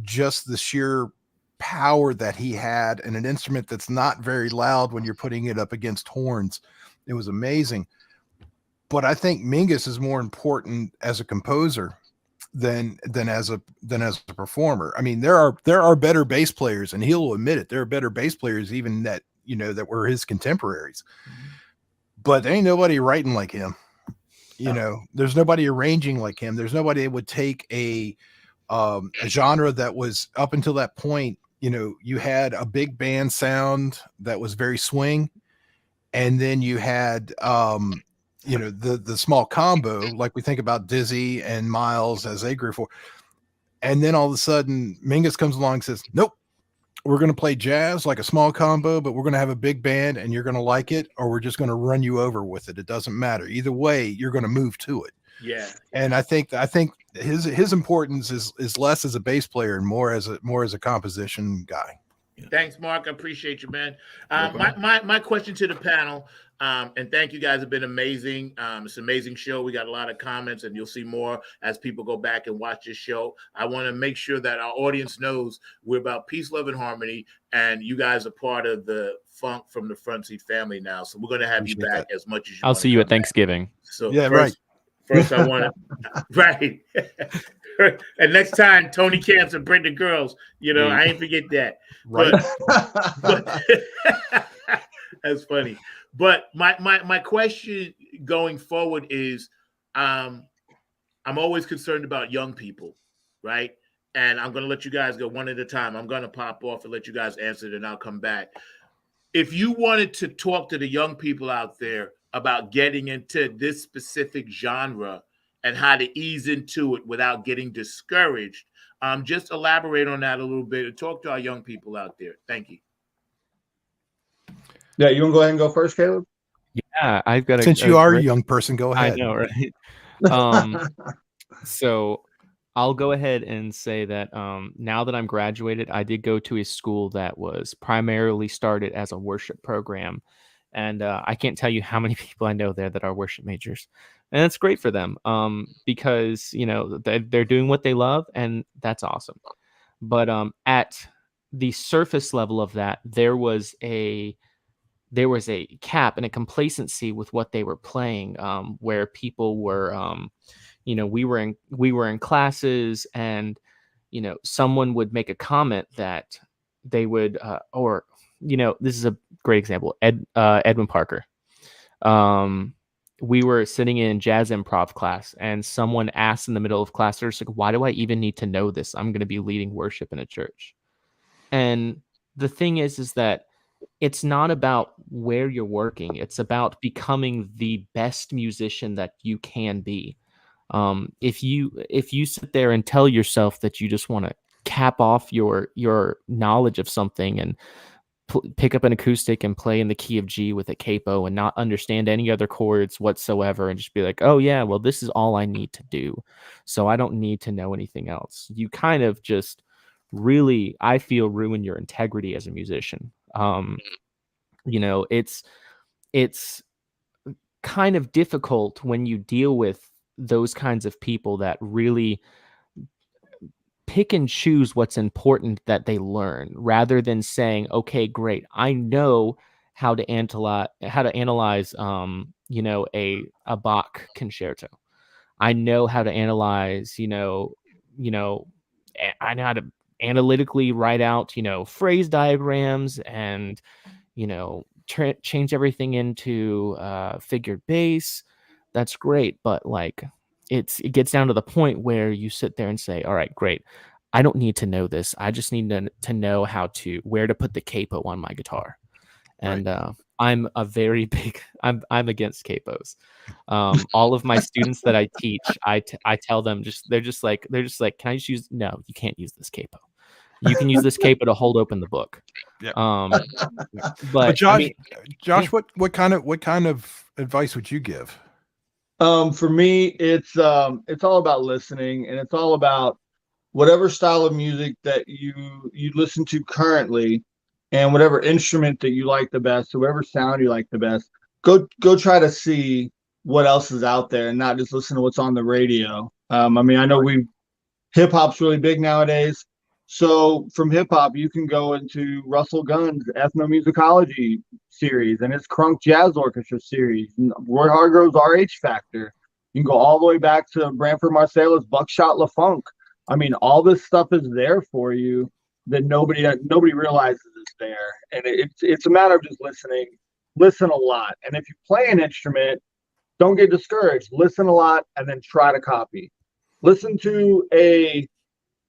just the sheer power that he had, and an instrument that's not very loud when you're putting it up against horns, it was amazing. But I think Mingus is more important as a composer than as a performer. I mean, there are better bass players, and he'll admit it. There are better bass players even that were his contemporaries. But there ain't nobody writing like him. There's nobody arranging like him. There's nobody that would take a genre that was, up until that point, you had a big band sound that was very swing, and then you had the small combo, like we think about Dizzy and Miles as they grew forward. And then all of a sudden Mingus comes along and says, nope, we're going to play jazz like a small combo, but we're going to have a big band, and you're going to like it, or we're just going to run you over with it. It doesn't matter. Either way, you're going to move to it. Yeah. And I think his importance is less as a bass player and more as a composition guy. Thanks, Mark. I appreciate you, man. My question to the panel, and thank you guys, have been amazing. It's an amazing show. We got a lot of comments, and you'll see more as people go back and watch this show. I want to make sure that our audience knows we're about peace, love, and harmony, and you guys are part of the Funk from the Front Seat family now. So we're going to have you back as much as you want. I'll see you at Thanksgiving. So yeah, right. First, I want to right. And next time, Tony Camps and bring the girls. I ain't forget that. Right. But that's funny. But my question going forward is, I'm always concerned about young people, right? And I'm going to let you guys go one at a time. I'm going to pop off and let you guys answer it, and I'll come back. If you wanted to talk to the young people out there about getting into this specific genre and how to ease into it without getting discouraged, just elaborate on that a little bit and talk to our young people out there. Thank you. Yeah, you want to go ahead and go first, Caleb? Yeah, I've got Since you are a young person, go ahead. I know, right? So I'll go ahead and say that now that I'm graduated, I did go to a school that was primarily started as a worship program. And I can't tell you how many people I know there that are worship majors. And it's great for them because, they're doing what they love, and that's awesome. But at the surface level of that, there was a cap and a complacency with what they were playing, where people were, we were in classes, and, someone would make a comment that they would, this is a great example, Edwin Parker. we were sitting in jazz improv class, and someone asked in the middle of class, they're just like, why do I even need to know this? I'm going to be leading worship in a church. And the thing is that it's not about where you're working. It's about becoming the best musician that you can be. If you sit there and tell yourself that you just want to cap off your knowledge of something and pick up an acoustic and play in the key of G with a capo and not understand any other chords whatsoever and just be like, oh yeah, well, this is all I need to do, so I don't need to know anything else, you kind of just really, I feel, ruin your integrity as a musician. It's kind of difficult when you deal with those kinds of people that really pick and choose what's important that they learn, rather than saying, okay, great, I know how to analyze a Bach concerto. I know how to analyze, I know how to analytically write out, phrase diagrams and, change everything into figured bass. That's great. But like, it gets down to the point where you sit there and say, all right, great, I don't need to know this. I just need to know where to put the capo on my guitar. And I'm a very big, I'm against capos. All of my students that I teach, I tell them, they're just like, can I just use, no, you can't use this capo. You can use this capo to hold open the book. Yeah. But Josh, I mean, Josh, what kind of advice would you give? For me, it's all about listening, and it's all about whatever style of music that you listen to currently, and whatever instrument that you like the best, whatever sound you like the best. Go try to see what else is out there, and not just listen to what's on the radio. I mean, I know hip hop's really big nowadays. So from hip hop, you can go into Russell Gunn's ethnomusicology series and his Crunk Jazz Orchestra series, and Roy Hargrove's RH Factor. You can go all the way back to Branford Marsalis' Buckshot LaFunk. I mean, all this stuff is there for you that nobody realizes is there, and it's a matter of just listening. Listen a lot, and if you play an instrument, don't get discouraged. Listen a lot, and then try to copy. Listen to a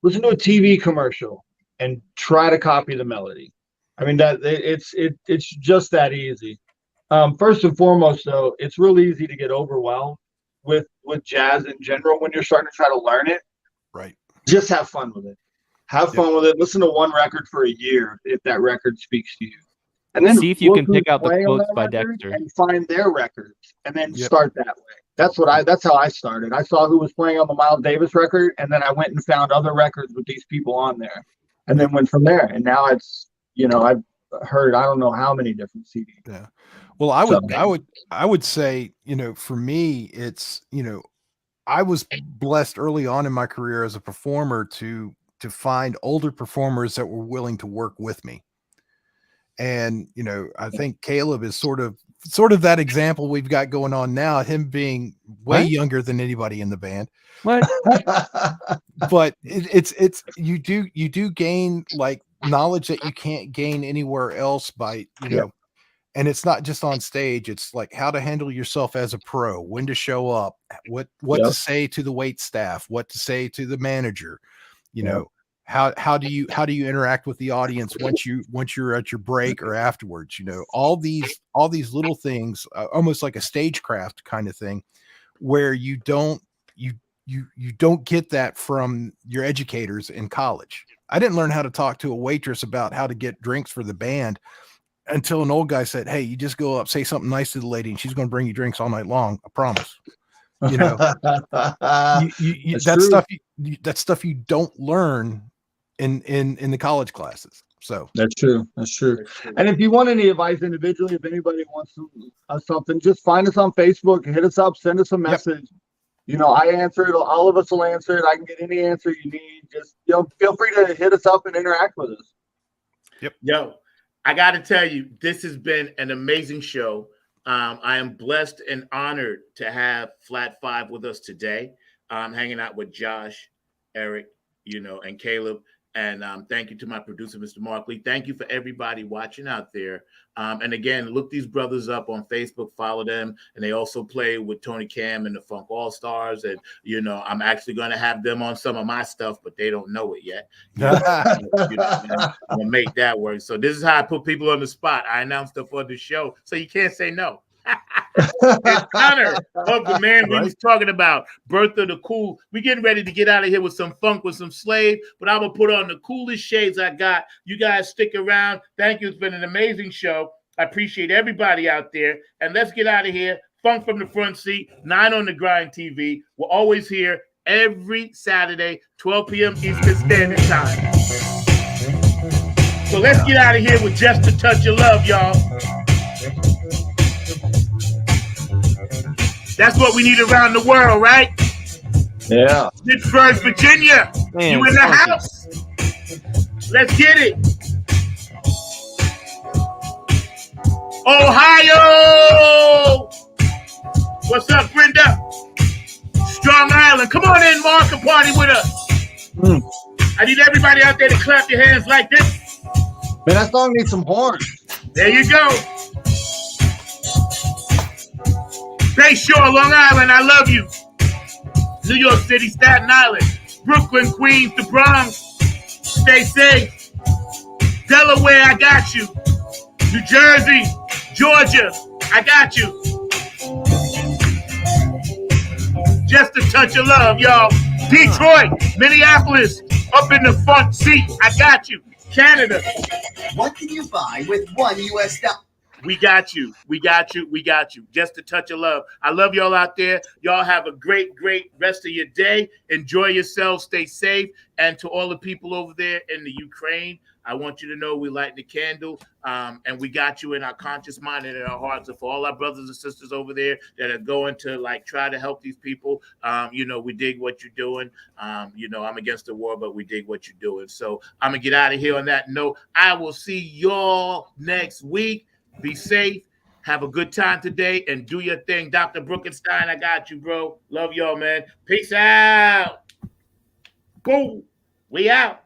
TV commercial and try to copy the melody. I mean, that it's just that easy. First and foremost, though, it's real easy to get overwhelmed with jazz in general when you're starting to try to learn it. Right. Just have fun with it. Have fun with it. Listen to one record for a year if that record speaks to you, and then see if you can pick out the quotes by Dexter and find their records, and then start that way. That's how I started. I saw who was playing on the Miles Davis record, and then I went and found other records with these people on there, and then went from there. And now it's, I've heard, I don't know how many different CDs. Yeah. Well, I would say, for me, it's, I was blessed early on in my career as a performer to find older performers that were willing to work with me. And, I think Caleb is sort of that example we've got going on now, him being way younger than anybody in the band. What? But it's you do gain like knowledge that you can't gain anywhere else by, and it's not just on stage. It's like how to handle yourself as a pro, when to show up, what to say to the wait staff, what to say to the manager, how do you interact with the audience once you're at your break or afterwards, all these little things, almost like a stagecraft kind of thing, where you don't get that from your educators in college. I didn't learn how to talk to a waitress about how to get drinks for the band until an old guy said, hey, you just go up, say something nice to the lady, and she's going to bring you drinks all night long. I promise. That stuff you don't learn in the college classes. So that's true. And if you want any advice individually, if anybody wants something, just find us on Facebook, hit us up, send us a message. I answer it. All of us will answer it. I can get any answer you need. Just feel free to hit us up and interact with us. Yep. Yo, I got to tell you, this has been an amazing show. I am blessed and honored to have Flat Five with us today. Hanging out with Josh, Eric, and Caleb. And thank you to my producer, Mr. Mark Lee. Thank you for everybody watching out there. And again, look these brothers up on Facebook, follow them. And they also play with Tony Cam and the Funk All-Stars. And, you know, I'm actually going to have them on some of my stuff, but they don't know it yet. I'm going to make that work. So this is how I put people on the spot. I announced stuff on the show, so you can't say no. In honor of the man we was talking about, Bertha the Cool. We getting ready to get out of here with some funk, with some Slave, but I'm gonna put on the coolest shades I got. You guys stick around. Thank you. It's been an amazing show. I appreciate everybody out there. And let's get out of here. Funk from the Front Seat, 9 on the Grind TV. We're always here every Saturday, 12 p.m. Eastern Standard Time. So let's get out of here with Just a Touch of Love, y'all. That's what we need around the world, right? Yeah. Pittsburgh, Virginia. Man, You in the house? Let's get it. Ohio. What's up, Brenda? Strong Island. Come on in, Mark, and party with us. I need everybody out there to clap your hands like this. Man, that song needs some horns. There you go. Bay Shore, Long Island, I love you. New York City, Staten Island, Brooklyn, Queens, the Bronx, stay safe. Delaware, I got you. New Jersey, Georgia, I got you. Just a touch of love, y'all. Detroit, Minneapolis, up in the front seat, I got you. Canada. What can you buy with $1 US? We got you. We got you. We got you. Just a touch of love. I love y'all out there. Y'all have a great, great rest of your day. Enjoy yourselves. Stay safe. And to all the people over there in the Ukraine, I want you to know we light the candle, and we got you in our conscious mind and in our hearts. And for all our brothers and sisters over there that are going to like try to help these people, you know, we dig what you're doing. You know, I'm against the war, but we dig what you're doing. So I'm gonna get out of here on that note. I will see y'all next week. Be safe. Have a good time today and do your thing. Dr. Brookenstein, I got you, bro. Love y'all, man. Peace out. Go. We out.